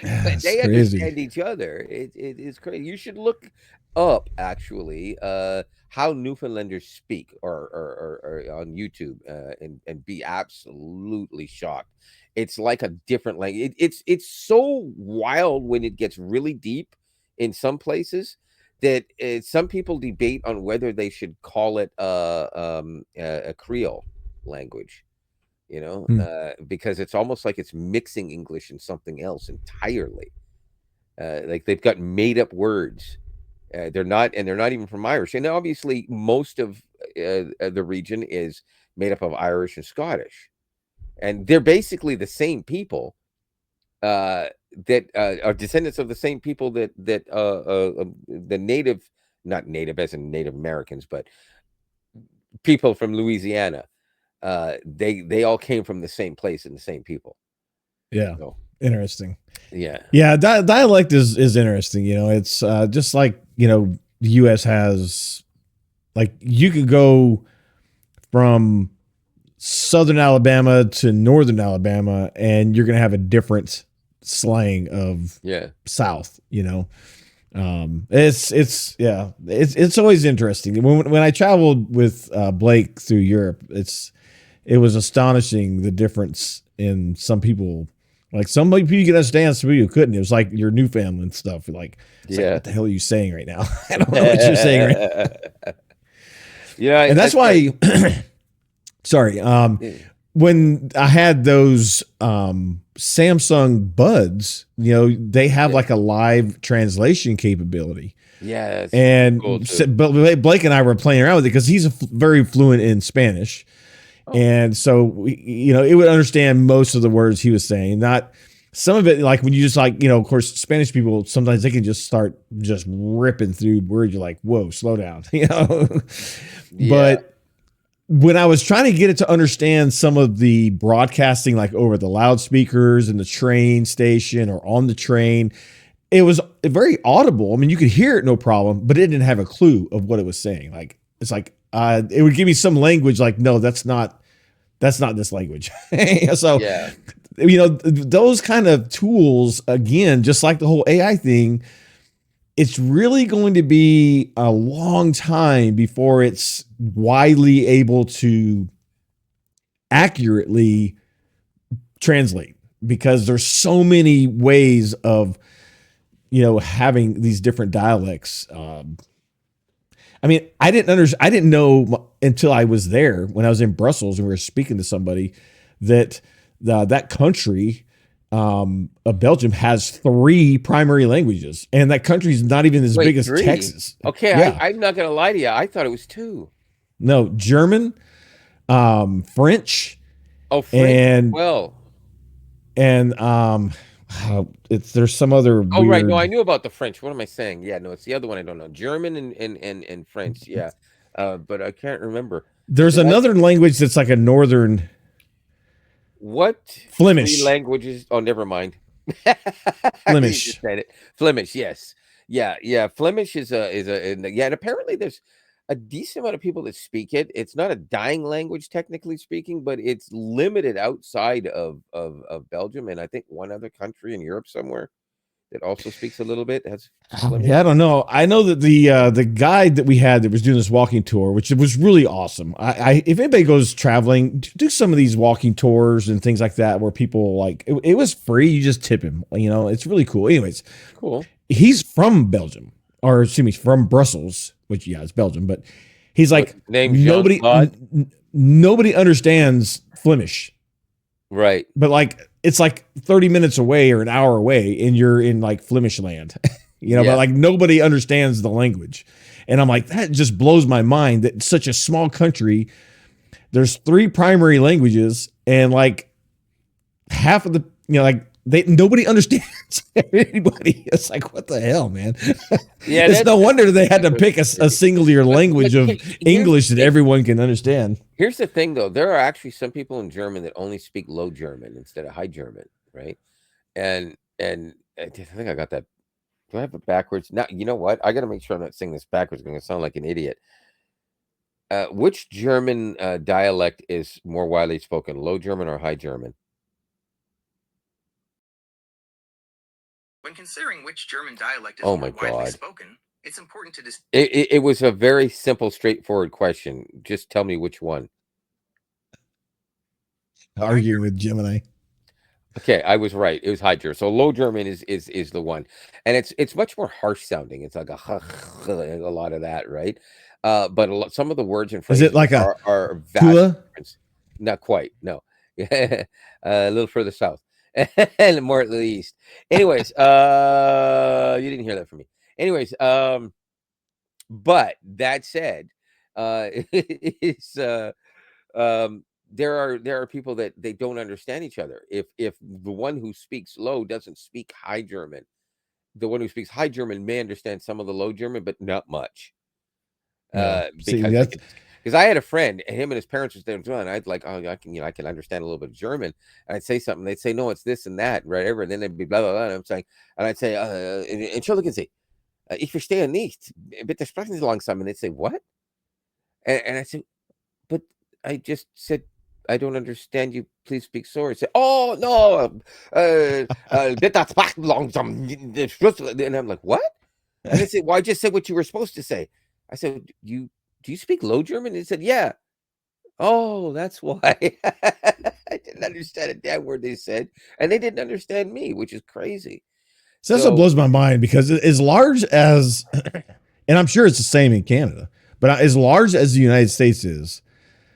They understand each other. It is crazy. You should look up actually how Newfoundlanders speak or on YouTube and be absolutely shocked. It's like a different language. It's so wild when it gets really deep in some places that some people debate on whether they should call it a Creole language. Because it's almost like it's mixing English and something else entirely. Like they've got made up words. They're not even from Irish. And obviously, most of the region is made up of Irish and Scottish, and they're basically the same people that are descendants of the same people that the native, not native as in Native Americans, but people from Louisiana. They all came from the same place and the same people. Yeah. So, interesting. Yeah. Dialect is interesting. It's just like, the US has, like, you could go from Southern Alabama to Northern Alabama and you're going to have a different slang of South, it's always interesting. When I traveled with Blake through Europe, it was astonishing the difference in some people. Like some people you could understand, some people you couldn't. It was like your Newfoundland stuff. Like, what the hell are you saying right now? I don't know what you're saying right now. And that's why. Sorry. When I had those Samsung Buds, they have like a live translation capability. Yeah. And cool but Blake and I were playing around with it because he's very fluent in Spanish. And so, it would understand most of the words he was saying. Not some of it, like when you just of course, Spanish people, sometimes they can just start just ripping through words. You're like, whoa, slow down, But when I was trying to get it to understand some of the broadcasting, like over the loudspeakers in the train station or on the train, it was very audible. I mean, you could hear it, no problem, but it didn't have a clue of what it was saying. Like, it's like, it would give me some language like, no, that's not this language. So, those kind of tools, again, just like the whole AI thing, it's really going to be a long time before it's widely able to accurately translate, because there's so many ways of, having these different dialects. I mean, I didn't know until I was there when I was in Brussels and we were speaking to somebody that that country of Belgium has 3 primary languages, and that country's not even as big as 3? Texas. Okay, Yeah. I'm not gonna lie to you. I thought it was 2. No, German, French, Oh, French as and well. there's some other Oh, right. No, weird. I knew about the French. What am I saying? Yeah, no, it's the other one I don't know. German and French. Yeah, but I can't remember. There's So that's another language that's like a northern what 3 Flemish. languages? Oh, never mind. You just Flemish. said it. Flemish. Yes. Yeah. Yeah. Flemish yeah, and apparently there's a decent amount of people that speak it. It's not a dying language, technically speaking, but it's limited outside of Belgium and I think one other country in Europe somewhere that also speaks a little bit has Flemish. Yeah, I don't know. I know that the guide that we had that was doing this walking tour, which was really awesome. If anybody goes traveling, do some of these walking tours and things like that, where people like it was free. You just tip him. You know, it's really cool. Anyways, Cool. he's from Belgium, or excuse me, from Brussels, which yeah, it's Belgium. But he's like Name nobody, Jean-Claude? nobody understands Flemish. Right. But like it's like 30 minutes away or an hour away, and you're in like Flemish land. You know, Yeah. but like nobody understands the language. And I'm like, that just blows my mind that such a small country, there's 3 primary languages, and like half of the, you know, like nobody understands anybody. It's like, what the hell, man? Yeah, It's no wonder they had to that's pick a singular language of English that everyone can understand. Here's the thing, though. There are actually some people in German that only speak Low German instead of High German, right? And I think I got that. Do I have it backwards? Now, you know what? I got to make sure I'm not saying this backwards. I'm going to sound like an idiot. Which German dialect is more widely spoken, Low German or High German? When considering which German dialect is Oh more my widely God. spoken, it's important to It was a very simple, straightforward question. Just tell me which one. Arguing with Gemini. Okay, I was right. It was High German. So Low German is the one, and it's much more harsh sounding. It's like a lot of that, right? But some of the words and Is phrases it like a are vastly Kua? different. Not quite, no. A little further south and more at the east. Anyways, you didn't hear that from me. Anyways, but that said, it's there are people that they don't understand each other. If the one who speaks low doesn't speak High German, the one who speaks High German may understand some of the Low German, but not much. Yeah. See, Because that's because I had a friend, and him and his parents was there too, and I'd like, oh, I can understand a little bit of German. And I'd say something, they'd say, no, it's this and that, whatever. And then they'd be blah blah blah. And I'm saying, and I'd say, Entschuldigen Sie, ich verstehe nicht. Bitte sprechen Sie langsam. And they'd say, what? And I said, but I just said, I don't understand you. Please speak slower. Say, oh no, bitte sprechen langsam. And I'm like, what? And they said, well, I just said what you were supposed to say. I said, do you speak Low German? And he said, yeah. Oh, that's why. I didn't understand a damn word they said, and they didn't understand me, which is crazy. So that's what So blows my mind, because as large as, and I'm sure it's the same in Canada, but as large as the United States is,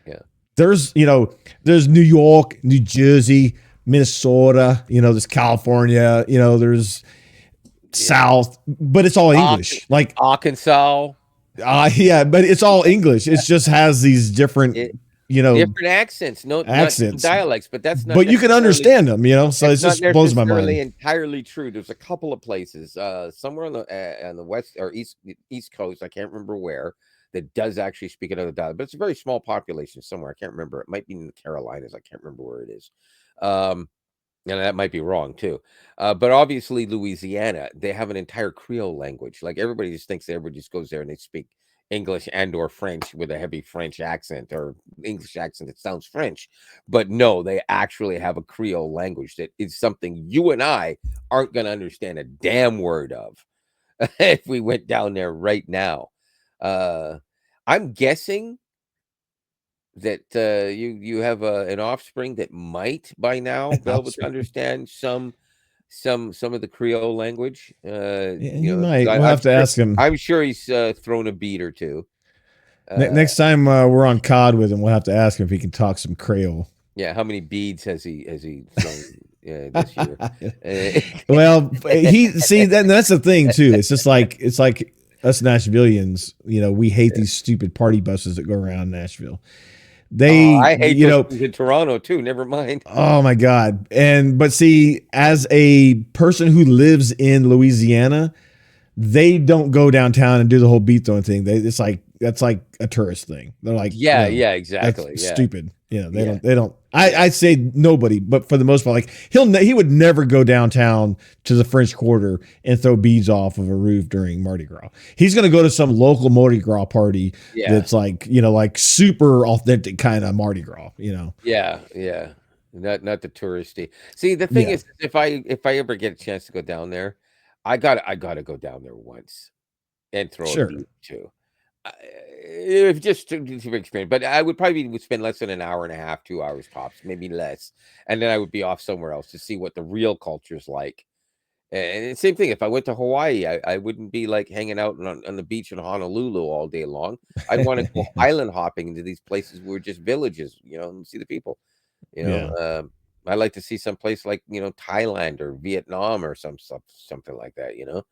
yeah, there's, you know, there's New York, New Jersey, Minnesota, you know, there's California, you know, there's South, but it's all English. Like, Arkansas, yeah, but it's all English. It just has these different, it, you know, different accents, no accents, not dialects, but that's not. but you can understand them, you know. So it It's not just blows my necessarily mind. entirely true. There's a couple of places, somewhere on the west or east coast, I can't remember where, that does actually speak another dialect, but it's a very small population somewhere. I can't remember. It might be in the Carolinas. I can't remember where it is. And that might be wrong too. But obviously, Louisiana, they have an entire Creole language. Like everybody just thinks that everybody just goes there and they speak English and or French with a heavy French accent or English accent that sounds French. But no, they actually have a Creole language that is something you and I aren't going to understand a damn word of if we went down there right now. I'm guessing that you have an offspring that might by now be able to understand some of the Creole language. Yeah, You he know, might. We'll have to ask him I'm sure he's thrown a beat or two. next time we're on COD with him. We'll have to ask him if he can talk some Creole. Yeah, how many beads has he thrown this year? Uh, Well, he see that's the thing too. It's like us Nashvillians, we hate these stupid party buses that go around Nashville. oh, They, I hate those things in Toronto too. Never mind. oh my God. But see, as a person who lives in Louisiana, they don't go downtown and do the whole beat throwing thing. It's like that's like a tourist thing. They're like, Yeah, no, yeah, that's exactly. Yeah, stupid. yeah, They don't. I say nobody, but for the most part, like he would never go downtown to the French Quarter and throw beads off of a roof during Mardi Gras. He's going to go to some local Mardi Gras party yeah, that's like like super authentic kind of Mardi Gras. yeah, yeah. Not the touristy. See, the thing Yeah, is, if I ever get a chance to go down there, I gotta go down there once and throw a sure. bead too. If just to experience, but I would probably would spend less than an hour and a half, 2 hours tops, maybe less, and then I would be off somewhere else to see what the real culture's like. And same thing, if I went to Hawaii, I wouldn't be like hanging out on the beach in Honolulu all day long. I'd want to go island hopping into these places where just villages, and see the people. You know, Yeah. I like to see some place like Thailand or Vietnam or something like that.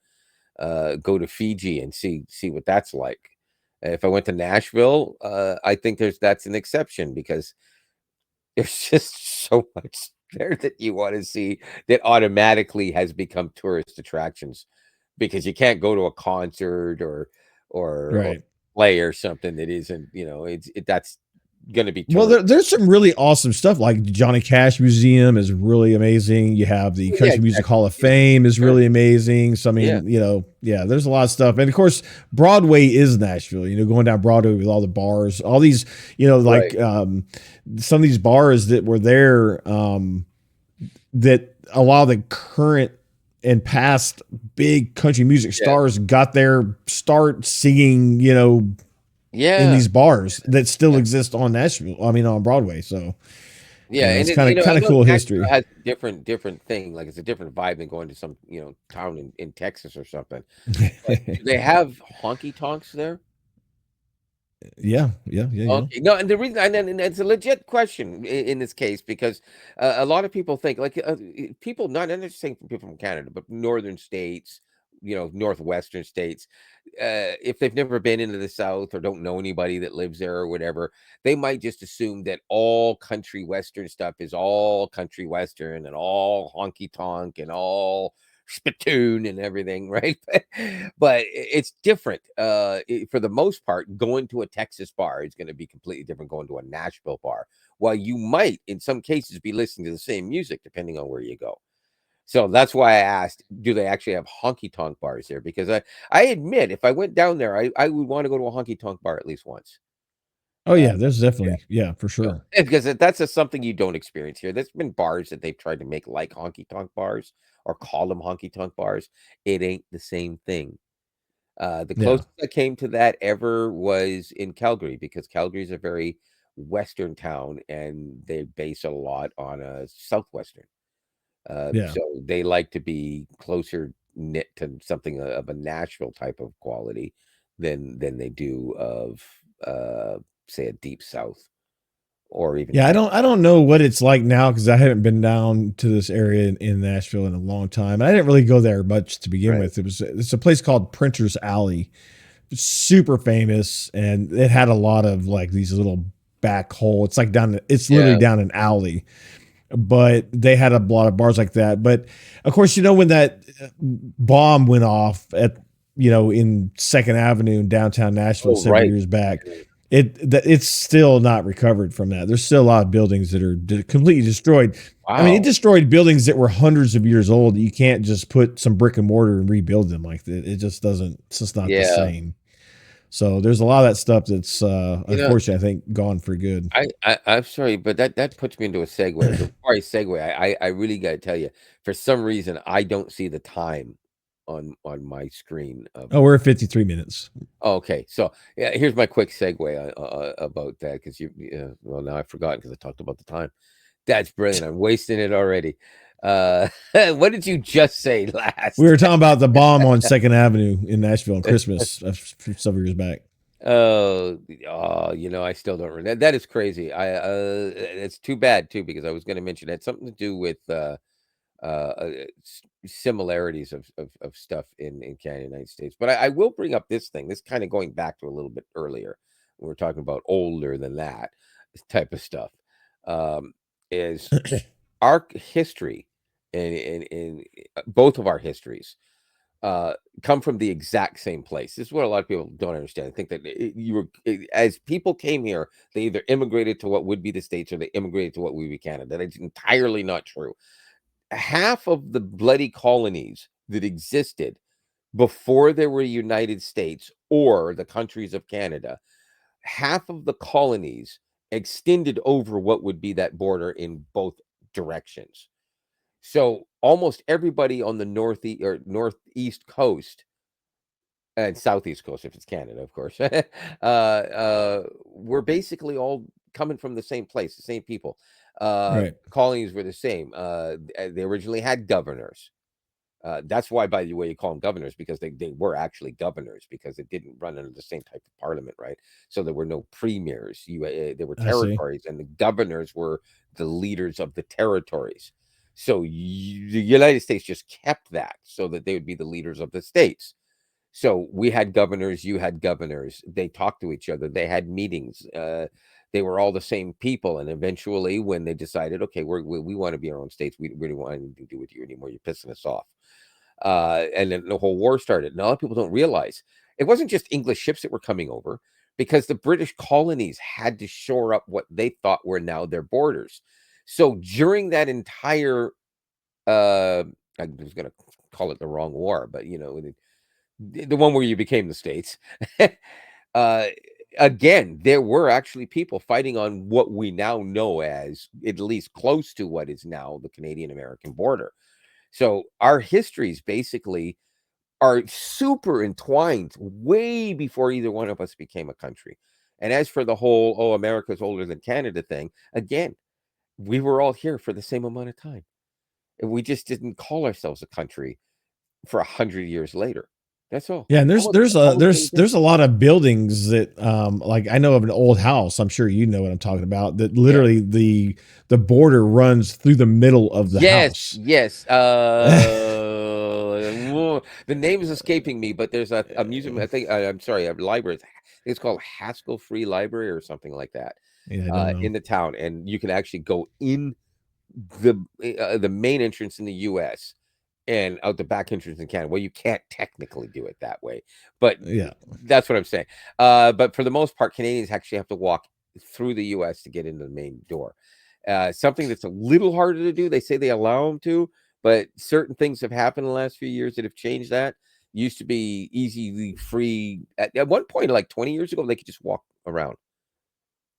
Go to Fiji and see what that's like. If I went to Nashville, I think that's an exception because there's just so much there that you want to see that automatically has become tourist attractions because you can't go to a concert or Right. play or something that isn't, that's going to be Well, tourist. there's some really awesome stuff. Like Johnny Cash Museum is really amazing. You have the Yeah, Country Music exactly. Hall of Yeah, Fame is sure. really amazing. So I Yeah, mean, yeah, there's a lot of stuff. And of course, Broadway is Nashville. Going down Broadway with all the bars, all these, right. like some of these bars that were there, that a lot of the current and past big country music Yeah, stars got their start singing, in yeah, these bars that still yeah. exist on Nashville. I mean, on Broadway. So, Yeah, and it's it, kind I of know cool Nashville history. has a different thing. Like it's a different vibe than going to some town in Texas or something. But do they have honky tonks there? Yeah, yeah, yeah, yeah. Okay, no, and the reason, and it's a legit question in this case because a lot of people think like people, not just saying people from Canada, but northern states, northwestern states, if they've never been into the South or don't know anybody that lives there or whatever, they might just assume that all country western stuff is all country western and all honky tonk and all spittoon and everything, right? But it's different. For the most part, going to a Texas bar is going to be completely different going to a Nashville bar. While you might, in some cases, be listening to the same music depending on where you go. So that's why I asked, do they actually have honky tonk bars there? Because I admit, if I went down there, I would want to go to a honky tonk bar at least once. Oh Uh, yeah, there's yeah, definitely, yeah, for sure. because that's just something you don't experience here. There's been bars that they've tried to make like honky tonk bars or call them honky tonk bars. It ain't the same thing. The Yeah, closest I came to that ever was in Calgary because Calgary is a very western town and they base a lot on a southwestern. yeah. So they like to be closer knit to something of a Nashville type of quality than they do of say a deep south or even Yeah, Texas. I don't know what it's like now because I haven't been down to this area in Nashville in a long time. I didn't really go there much to begin Right. with. It's a place called Printer's Alley, super famous, and it had a lot of like these little back hole. It's like it's literally Yeah. down an alley, but they had a lot of bars like that. But of course, when that bomb went off at in Second Avenue in downtown Nashville Oh, several right. years back, it's still not recovered from that. There's still a lot of buildings that are completely destroyed. I mean, it Wow. destroyed buildings that were hundreds of years old. You can't just put some brick and mortar and rebuild them like that. It just doesn't. It's just not the Yeah. same. So there's a lot of that stuff that's You know, unfortunately I think gone for good. I'm sorry, but that puts me into a segue. But before I segue, I really got to tell you, for some reason, I don't see the time on my screen of. Oh, we're at 53 minutes. Oh, okay, so yeah, here's my quick segue about that because well, now I've forgotten because I talked about the time. That's brilliant. I'm wasting it already. What did you just say We last? were talking about the bomb on Second Avenue in Nashville on Christmas several years back. I still don't remember. That is crazy. It's too bad too because I was going to mention it had something to do with similarities of stuff in Canada, United States. But I will bring up this thing. This kind of going back to a little bit earlier. When we're talking about older than that type of stuff. Um, is our history in both of our histories come from the exact same place. This is what a lot of people don't understand. I think that as people came here, they either immigrated to what would be the States or they immigrated to what would be Canada. That's entirely not true. Half of the bloody colonies that existed before there were United States or the countries of Canada, half of the colonies extended over what would be that border in both directions. So almost everybody on the northeast coast and southeast coast, if it's Canada, of course, we're basically all coming from the same place, the same people. Right. Colonies were the same. They originally had governors. That's why, by the way, you call them governors because they were actually governors because it didn't run under the same type of parliament, right? So there were no premiers. There were I see. territories, and the governors were the leaders of the territories. So the United States just kept that so that they would be the leaders of the states. So we had governors, you had governors. They talked to each other. They had meetings. They were all the same people. And eventually, when they decided, okay, we want to be our own states, we really want anything to do with you anymore. You're pissing us off. And then the whole war started. And a lot of people don't realize it wasn't just English ships that were coming over because the British colonies had to shore up what they thought were now their borders. So during that entire, I was going to call it the wrong war, but the one where you became the states. uh, Again, there were actually people fighting on what we now know as at least close to what is now the Canadian American border. So our histories basically are super entwined way before either one of us became a country. And as for the whole, oh, America's older than Canada thing, again, we were all here for the same amount of time. And we just didn't call ourselves a country for 100 years later. That's all. Yeah, and there's Almost, there's a almost there's anything. there's a lot of buildings that like I know of an old house, I'm sure you know what I'm talking about, that Yeah. literally the border runs through the middle of the Yes, house. yes. The name is escaping me, but there's a museum. I think I'm sorry, a library. It's called Haskell Free Library or something like that Yeah, I don't know. in the town, and you can actually go in the main entrance in the U.S. and out the back entrance in Canada. Well, you can't technically do it that way, but Yeah. that's what I'm saying. But for the most part, Canadians actually have to walk through the U.S. to get into the main door. Something that's a little harder to do. They say they allow them to, but certain things have happened in the last few years that have changed that. Used to be easily free. At one point, like 20 years ago, they could just walk around.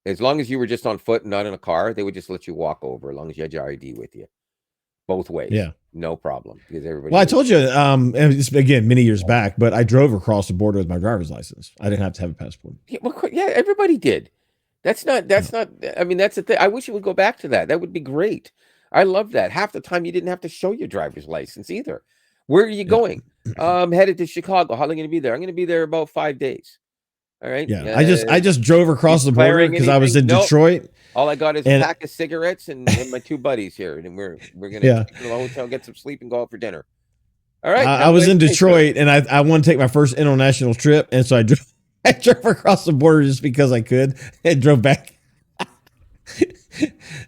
As long as you were just on foot and not in a car, they would just let you walk over as long as you had your ID with you. Both ways. Yeah. No problem. Because everybody Well, I knows. told you, and it's, again, many years back, but I drove across the border with my driver's license. I didn't have to have a passport. Yeah, yeah, everybody did. Yeah. That's not I mean, that's the thing. I wish it would go back to that. That would be great. I love that. Half the time you didn't have to show your driver's license either. Where are you Yeah. going? Headed to Chicago. How long are you gonna be there? I'm gonna be there about 5 days. All right. Yeah. I just drove You across the border declaring because I was anything? in Nope. Detroit. All I got is a And pack of cigarettes and my two buddies here, and we're gonna yeah, check into the hotel, get some sleep, and go out for dinner. All right. I Have a was nice in day, sir. Detroit and I want to take my first international trip. And so I drove, I drove across the border just because I could and drove back.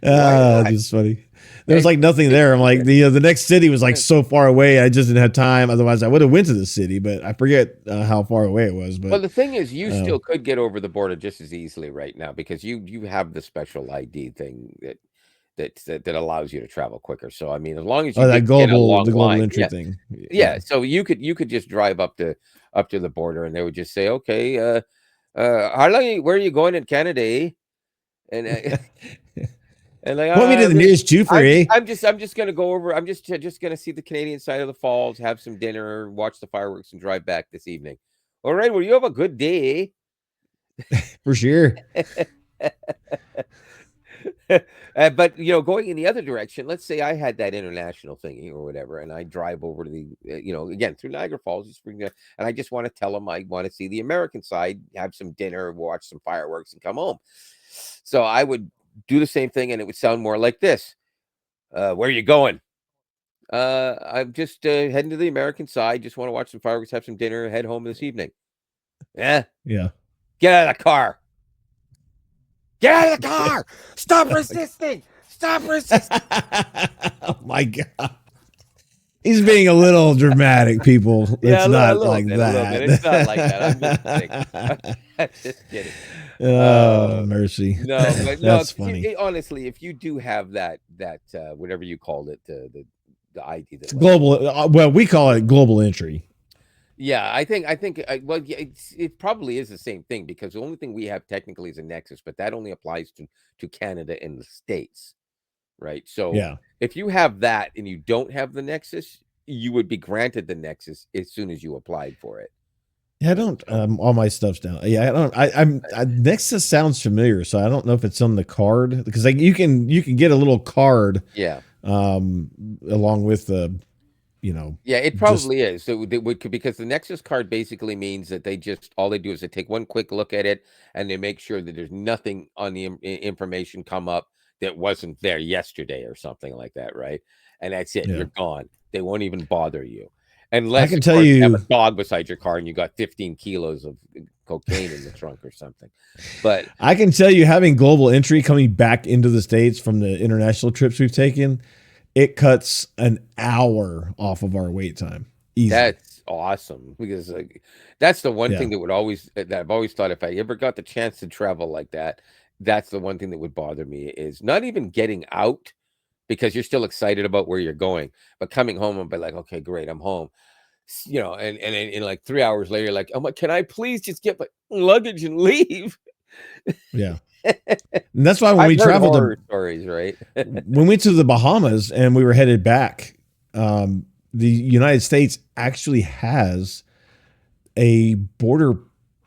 Why not? Just funny. There was Hey, like nothing there. I'm like the next city was like yeah. so far away. I just didn't have time. Otherwise, I would have went to the city, but I forget how far away it was. Well, But the thing is, you uh, still could get over the border just as easily right now because you have the special ID thing that allows you to travel quicker. So I mean, as long as you oh, that didn't get a global long the global line, entry yeah, thing. yeah. Yeah, So you could just drive up to the border, and they would just say, okay, how long? Where are you going in Canada? Eh? And and like point me to the nearest Jufer, eh? I'm just gonna go over. I'm just gonna see the Canadian side of the falls, have some dinner, watch the fireworks, and drive back this evening. All right. Well, you have a good day. For sure. But going in the other direction, let's say I had that international thingy or whatever, and I drive over to the, again through Niagara Falls, and I just want to tell them I want to see the American side, have some dinner, watch some fireworks, and come home. So I would do the same thing, and it would sound more like this: "Where are you going?" I'm just heading to the American side. Just want to watch some fireworks, have some dinner, head home this evening. Yeah, Yeah. get out of the car. Get out of the car! Stop resisting! Stop resisting! Oh my God. He's being a little dramatic, people. It's not a little like bit, that. a little bit. It's not like that. I'm just kidding. I'm just kidding. Oh, mercy. No, but no. That's funny. Honestly, if you do have that whatever you called it, the ID that Global. Well, we call it global entry. Yeah, I think well, yeah, it probably is the same thing because the only thing we have technically is a nexus, but that only applies to Canada and the States, right? So Yeah. if you have that and you don't have the nexus, you would be granted the nexus as soon as you applied for it. Yeah, I don't. All my stuff's down. Yeah, I don't. Nexus sounds familiar, so I don't know if it's on the card because like you can get a little card. Yeah. Along with the, Yeah, it probably is. So they would, because the Nexus card basically means that all they do is they take one quick look at it and they make sure that there's nothing on the information come up that wasn't there yesterday or something like that, right? And that's it. Yeah. You're gone. They won't even bother you. I Unless can of tell course, you have you- a dog beside your car and you got 15 kilos of cocaine in the trunk or something. But I can tell you, having global entry coming back into the States from the international trips we've taken, it cuts an hour off of our wait time. Easy. That's awesome because that's the one Yeah. thing that I've always thought if I ever got the chance to travel like that, that's the one thing that would bother me is not even getting out because you're still excited about where you're going, but coming home and be like, okay, great, I'm home. And in like 3 hours later, like, oh my, can I please just get my luggage and leave? Yeah. And that's why when I've we heard traveled horror stories, right? when we went to the Bahamas and we were headed back, the United States actually has a border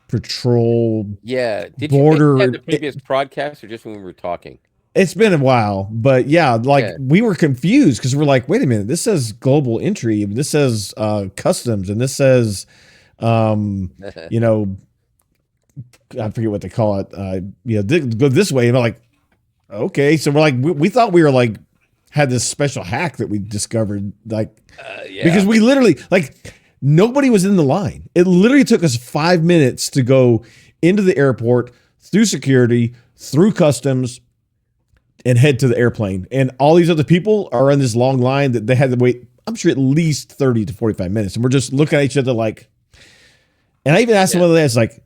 patrol. Yeah. Did Border- you mention that in the previous broadcast or just when we were talking? It's been a while, but yeah, like we were confused because we're like, wait a minute, this says global entry, this says customs, and this says, I forget what they call it. Go this way. And I'm like, okay. So we're like, we thought we were like, had this special hack that we discovered, like, because we literally, like, nobody was in the line. It literally took us 5 minutes to go into the airport, through security, through customs, and head to the airplane. And all these other people are in this long line that they had to wait, I'm sure, at least 30 to 45 minutes. And we're just looking at each other like, and I even asked one of the guys, like,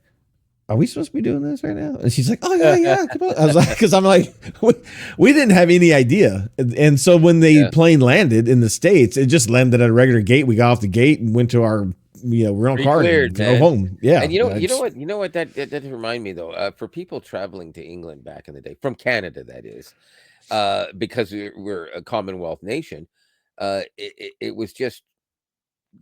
are we supposed to be doing this right now? And she's like, oh, yeah, come on. I was like, because I'm like, we didn't have any idea. And so when the plane landed in the States, it just landed at a regular gate. We got off the gate and went to our, rental car and drove home. Yeah. And you know what, that remind me though, for people traveling to England back in the day, from Canada, that is, because we're a Commonwealth nation, it was just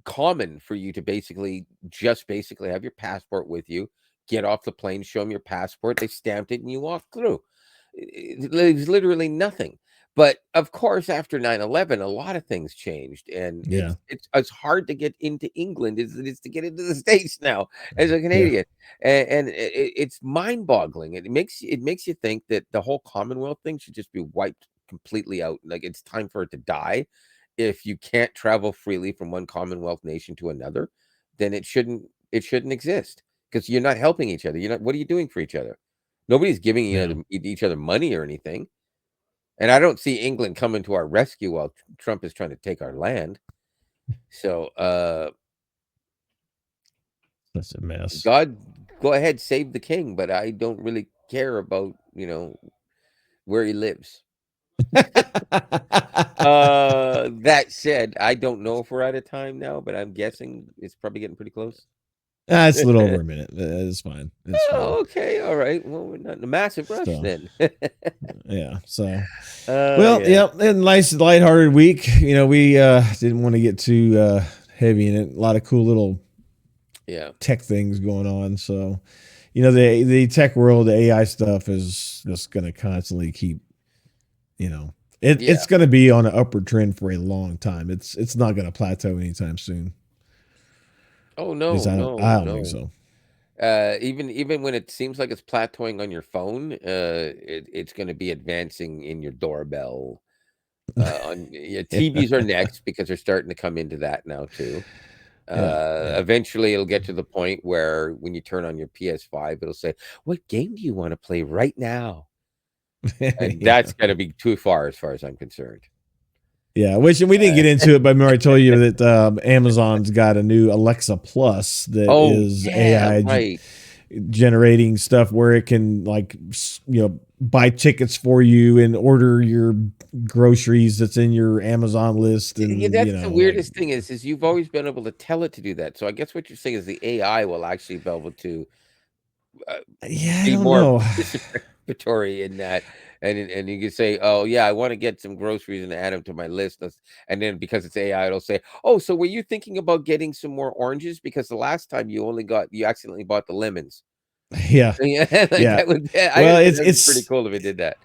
common for you to basically have your passport with you, get off the plane, show them your passport, they stamped it, and you walk through. There's literally nothing. But of course, after 9/11, a lot of things changed, and it's hard to get into England as it is to get into the States now as a Canadian, and it's mind-boggling. It makes you think that the whole Commonwealth thing should just be wiped completely out. Like it's time for it to die. If you can't travel freely from one Commonwealth nation to another, then it shouldn't exist because you're not helping each other. What are you doing for each other? Nobody's giving each other money or anything. And I don't see England coming to our rescue while Trump is trying to take our land. So, that's a mess. God, go ahead, save the king, but I don't really care about, where he lives. That said, I don't know if we're out of time now, but I'm guessing it's probably getting pretty close. It's a little over a minute. It's fine. Okay. All right. Well, we're not in a massive rush then. Yeah. So, and nice lighthearted week. We didn't want to get too heavy in it. A lot of cool little tech things going on. So, the tech world, the AI stuff is just going to constantly keep you know, Yeah. it's going to be on an upward trend for a long time. It's not going to plateau anytime soon. Oh At least no, no, I don't think no. so. Even when it seems like it's plateauing on your phone, it's going to be advancing in your doorbell. On yeah, Yeah, TVs are next because they're starting to come into that now too. yeah, yeah. Eventually, it'll get to the point where when you turn on your PS5, it'll say, "What game do you want to play right now?" And that's Yeah. got to be too far as I'm concerned. Yeah, which we didn't get into it, but remember I told you that Amazon's got a new Alexa Plus that Oh is yeah, AI right. generating stuff where it can buy tickets for you and order your groceries that's in your Amazon list, Yeah, and that's the weirdest thing is you've always been able to tell it to do that. So I guess what you're saying is the AI will actually be able to uh, yeah, I be don't more know. participatory in that, and you can say, "Oh yeah, I want to get some groceries and add them to my list." And then because it's AI, it'll say, "Oh, so were you thinking about getting some more oranges? Because the last time you accidentally bought the lemons." Yeah, Yeah, like yeah. that would. I Well, think that'd be pretty cool if it did that.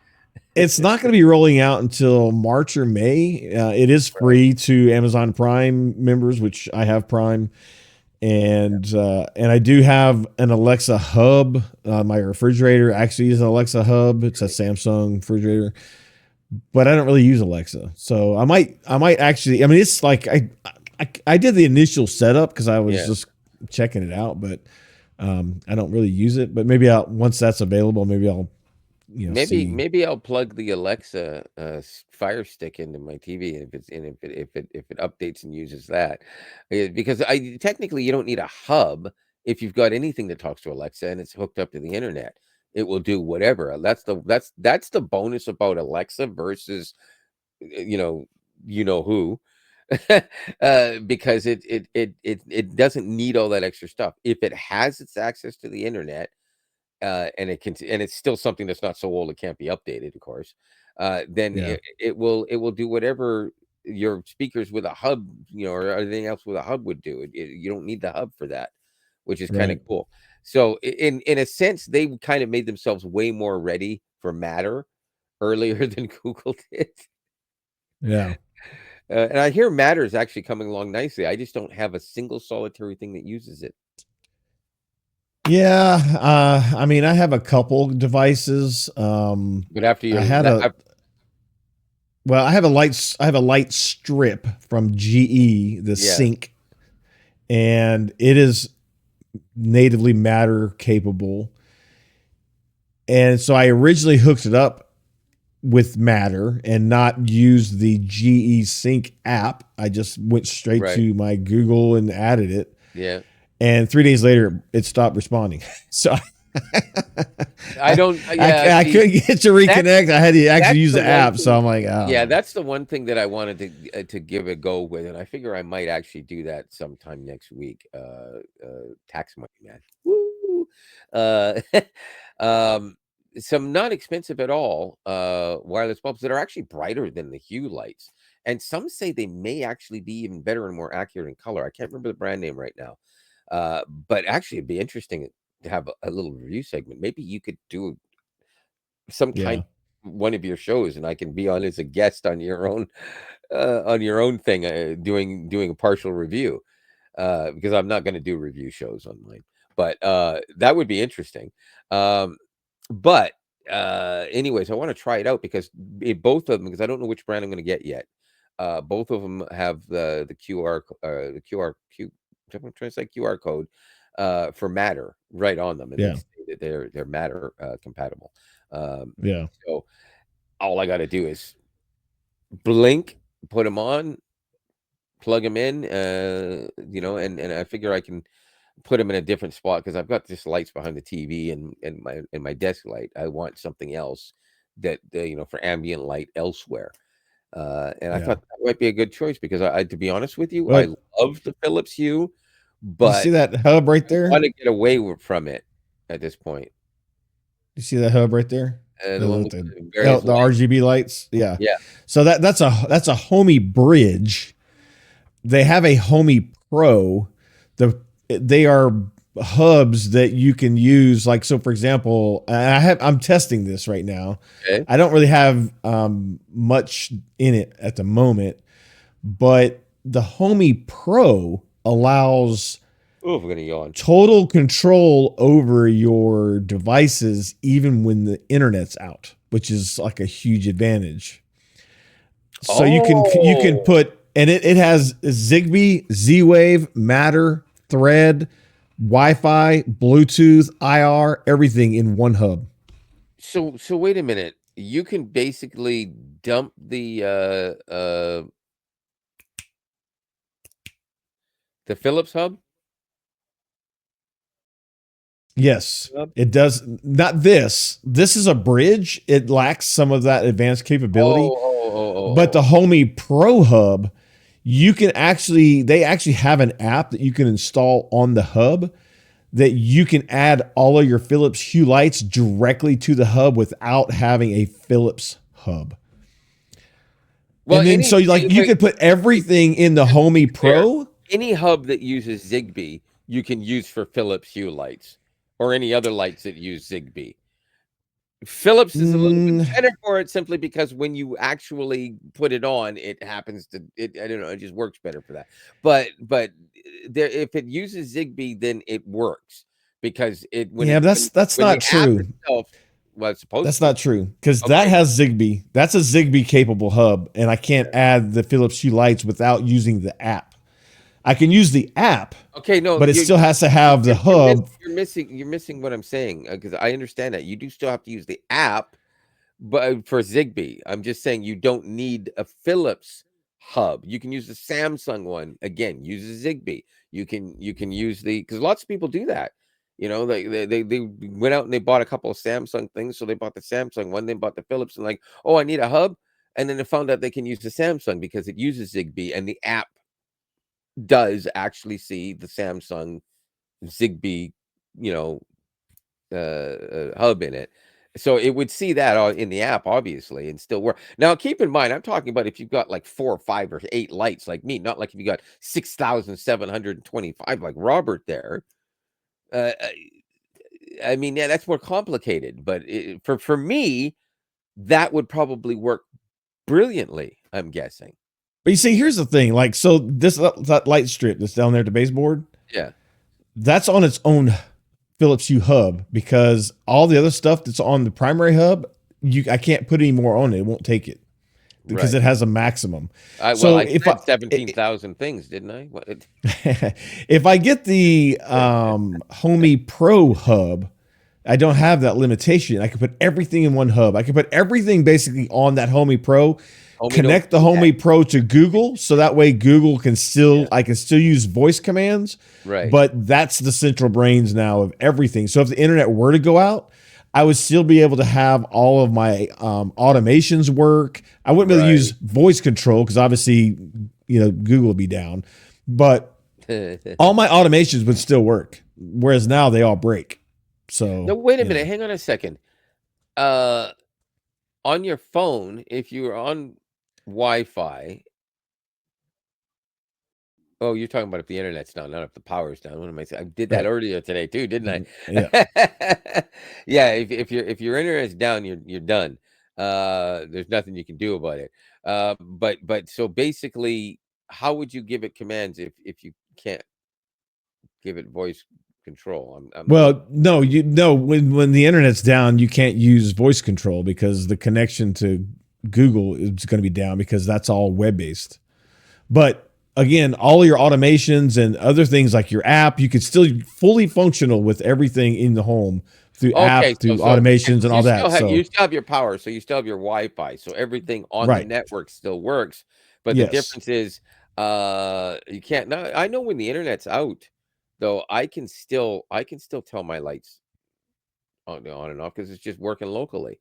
it's not going to be rolling out until March or May. It is Right. free to Amazon Prime members, which I have Prime, and I do have an Alexa hub. My refrigerator actually is an Alexa hub. It's a Samsung refrigerator, but I don't really use Alexa, so I might actually. I mean, it's like I did the initial setup because I was Yeah. just checking it out, but I don't really use it. But maybe I'll once that's available, maybe I'll see. Maybe I'll plug the Alexa Fire Stick into my TV, and if it updates and uses that, because I technically you don't need a hub if you've got anything that talks to Alexa and it's hooked up to the internet. It will do whatever. That's the bonus about Alexa versus you know who, because it doesn't need all that extra stuff. If it has its access to the internet and it's still something that's not so old it can't be updated, of course. Then Yeah, it will do whatever your speakers with a hub, or anything else with a hub would do. You don't need the hub for that, which is kind of right. cool. So in a sense, they kind of made themselves way more ready for Matter earlier than Google did. Yeah. And I hear Matter is actually coming along nicely. I just don't have a single solitary thing that uses it. Yeah, I mean, I have a couple devices. But after I you, had I have a light strip from GE, the yeah, Sync, and it is natively Matter capable. And so I originally hooked it up with Matter and not used the GE Sync app. I just went straight right, to my Google and added it. yeah. And 3 days later, it stopped responding. So I don't. Yeah, I see, couldn't get to that's reconnect. I had to actually that's use the the one app. So thing. I'm like, oh Yeah, no. that's the one thing that I wanted to give a go with, and I figure I might actually do that sometime next week. Tax money, man. Woo! Uh, um, some not expensive at all wireless bulbs that are actually brighter than the Hue lights, and some say they may actually be even better and more accurate in color. I can't remember the brand name right now, but actually, it'd be interesting to have a little review segment. Maybe you could do some kind Yeah. one of your shows, and I can be on as a guest on your own thing, doing a partial review, because I'm not going to do review shows on mine, but that would be interesting. Um, but anyways, I want to try it out because both of them, because I don't know which brand I'm going to get yet. Both of them have the I'm trying to say QR code for Matter right on them, and they Yeah. say that they're Matter compatible. Um, Yeah. so all I got to do is blink, put them on, plug them in, and I figure I can put them in a different spot because I've got just lights behind the TV and my desk light. I want something else that for ambient light elsewhere. And I Yeah. thought that might be a good choice because to be honest with you, I Well, love the Philips Hue, you see but that hub right I want there? to get away from it at this point. You see that hub right there? The one with The the various the lights. RGB lights. Yeah. Yeah. So that's a Homey bridge. They have a Homey Pro. They are hubs that you can use. Like, so for example, I'm testing this right now. Okay. I don't really have much in it at the moment, but the Homey Pro allows Oh, we're gonna yawn. total control over your devices even when the internet's out, which is like a huge advantage. So you can Oh, put, and it has Zigbee, Z-Wave, Matter, Thread, Wi-Fi, Bluetooth, IR, everything in one hub. so wait a minute. You can basically dump the Philips hub. Yes, Hub? it does. Not this. This is a bridge. It lacks some of that advanced capability. But the Oh. Homey Pro Hub, you can actually, they actually have an app that you can install on the hub that you can add all of your Philips Hue lights directly to the hub without having a Philips hub. Well, And then so like you could put everything in the Homey Pro. any hub that uses Zigbee, you can use for Philips Hue lights or any other lights that use Zigbee. Philips is a little bit better for it simply because when you actually put it on, it happens to I don't know, it just works better for that. But there, if it uses Zigbee, then it works because Yeah, that's when the not app true. itself, well, it's supposed That's to. not true because that Okay. has Zigbee. That's a Zigbee capable hub, and I can't add the Philips Hue lights without using the app. I can use the app, Okay, no, but it still has to have the hub. you're missing what I'm saying because I understand that you do still have to use the app, but for Zigbee, I'm just saying you don't need a Philips hub. You can use the Samsung one. Again, use a Zigbee. You can use the because lots of people do that. You know, they went out and they bought a couple of Samsung things, so they bought the Samsung one, they bought the Philips, and like, oh, I need a hub, and then they found out they can use the Samsung because it uses Zigbee, and the app does actually see the Samsung Zigbee, you know, hub in it. So it would see that in the app, obviously, and still work. Now, keep in mind, I'm talking about if you've got like 4 or 5 or 8 lights like me, not like if you got 6,725 like Robert there. Uh, I mean, yeah, that's more complicated, but for me, that would probably work brilliantly, I'm guessing. But you see, here's the thing: like, so that light strip that's down there at the baseboard, Yeah. that's on its own Philips Hue hub because all the other stuff that's on the primary hub, I can't put any more on it. It won't take it because Right. it has a maximum. I So said 17,000 things, didn't I? What? if I get the Homey Pro hub, I don't have that limitation. I can put everything in one hub. I can put everything basically on that Homey Pro. Connect the Homey Pro to Google, so that way Google can still, I can still use voice commands. Right. But that's the central brains now of everything. So if the internet were to go out, I would still be able to have all of my automations work. I wouldn't be able to use voice control because obviously, Google would be down. But all my automations would still work, whereas now they all break. So No, wait a minute. Hang on a second. On your phone, if you're on Wi-Fi, oh, you're talking about if the internet's down, not if the power's down. What am I saying? I did that right. earlier today too, didn't I? Yeah. Yeah. If your internet's down, you're done. There's nothing you can do about it. But so basically, how would you give it commands if you can't give it voice control? I'm a little. Well, no, when the internet's down, you can't use voice control because the connection to Google is going to be down because that's all web based. But again, all your automations and other things like your app, you could still fully functional with everything in the home through Okay, app, through automations and all that. you So still have your power, so you still have your Wi-Fi, so everything on the right, network still works. But the yes. difference is, you can't. Now, I know when the internet's out, though, I can still tell my lights on and off because it's just working locally.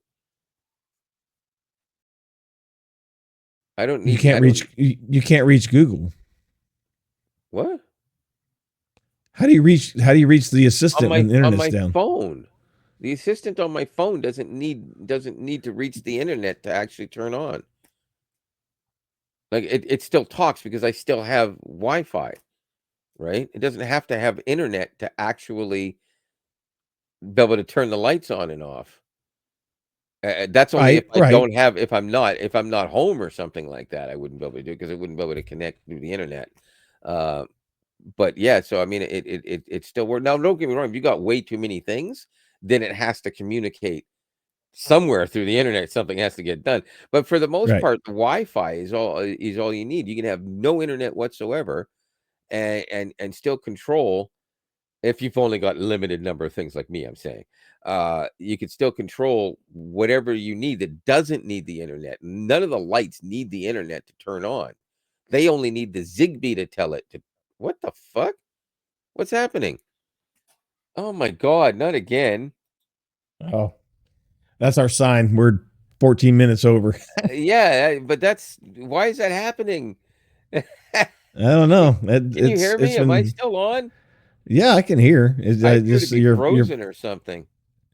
I don't You need. can't reach Google. What How do you reach the on assistant my when the on internet's my down? phone. The assistant on my phone doesn't need to reach the internet to actually turn on. Like it still talks because I still have Wi-Fi. right? It doesn't have to have internet to actually be able to turn the lights on and off. That's only if Right, I right. don't have if I'm not home or something like that, I wouldn't be able to do it because I wouldn't be able to connect through the internet. Uh, but yeah, so I mean, it still works. Now, don't get me wrong. If you got way too many things, then it has to communicate somewhere through the internet. Something has to get done. But for the most Right. part, the Wi-Fi is all you need. You can have no internet whatsoever, and still control. If you've only got limited number of things like me, I'm saying, you can still control whatever you need that doesn't need the internet. None of the lights need the internet to turn on. They only need the Zigbee to tell it to. What the fuck? What's happening? Oh my god, not again. Oh, that's our sign. We're 14 minutes over. Yeah, but that's why is that happening? Can I don't know. you hear It's me? Am I been still on? yeah, I can hear. It's I appear to just be you're frozen or something.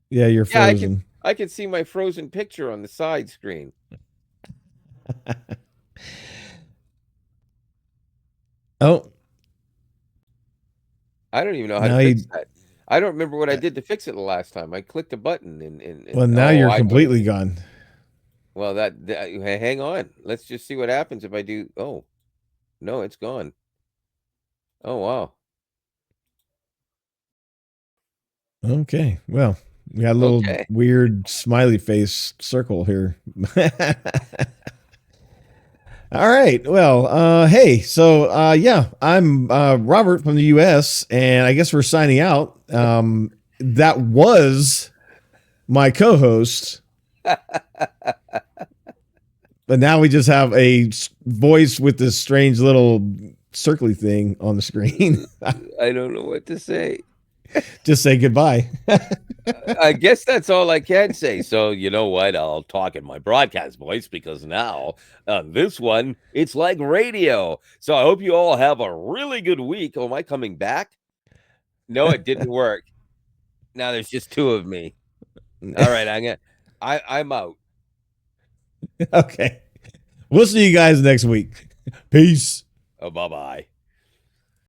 yeah, you're Yeah, frozen. I can see my frozen picture on the side screen. Oh, I don't even know how to now fix you that. I don't remember what I did to fix it the last time. I clicked a button and well, now oh, you're I know what it completely is. gone. Well, hang on. Let's just see what happens if I do. Oh, no, it's gone. Oh, wow. Okay. Well, we got a little Okay. weird smiley face circle here. All right. Well, hey, so yeah, I'm Robert from the US, and I guess we're signing out. That was my co-host, but now we just have a voice with this strange little circly thing on the screen. I don't know what to say. Just say goodbye. I guess that's all I can say. So, you know what? I'll talk in my broadcast voice because now on this one, it's like radio. So I hope you all have a really good week. Oh, am I coming back? No, it didn't work. Now there's just two of me. All right, I'm out. Okay. We'll see you guys next week. Peace. Oh, bye-bye.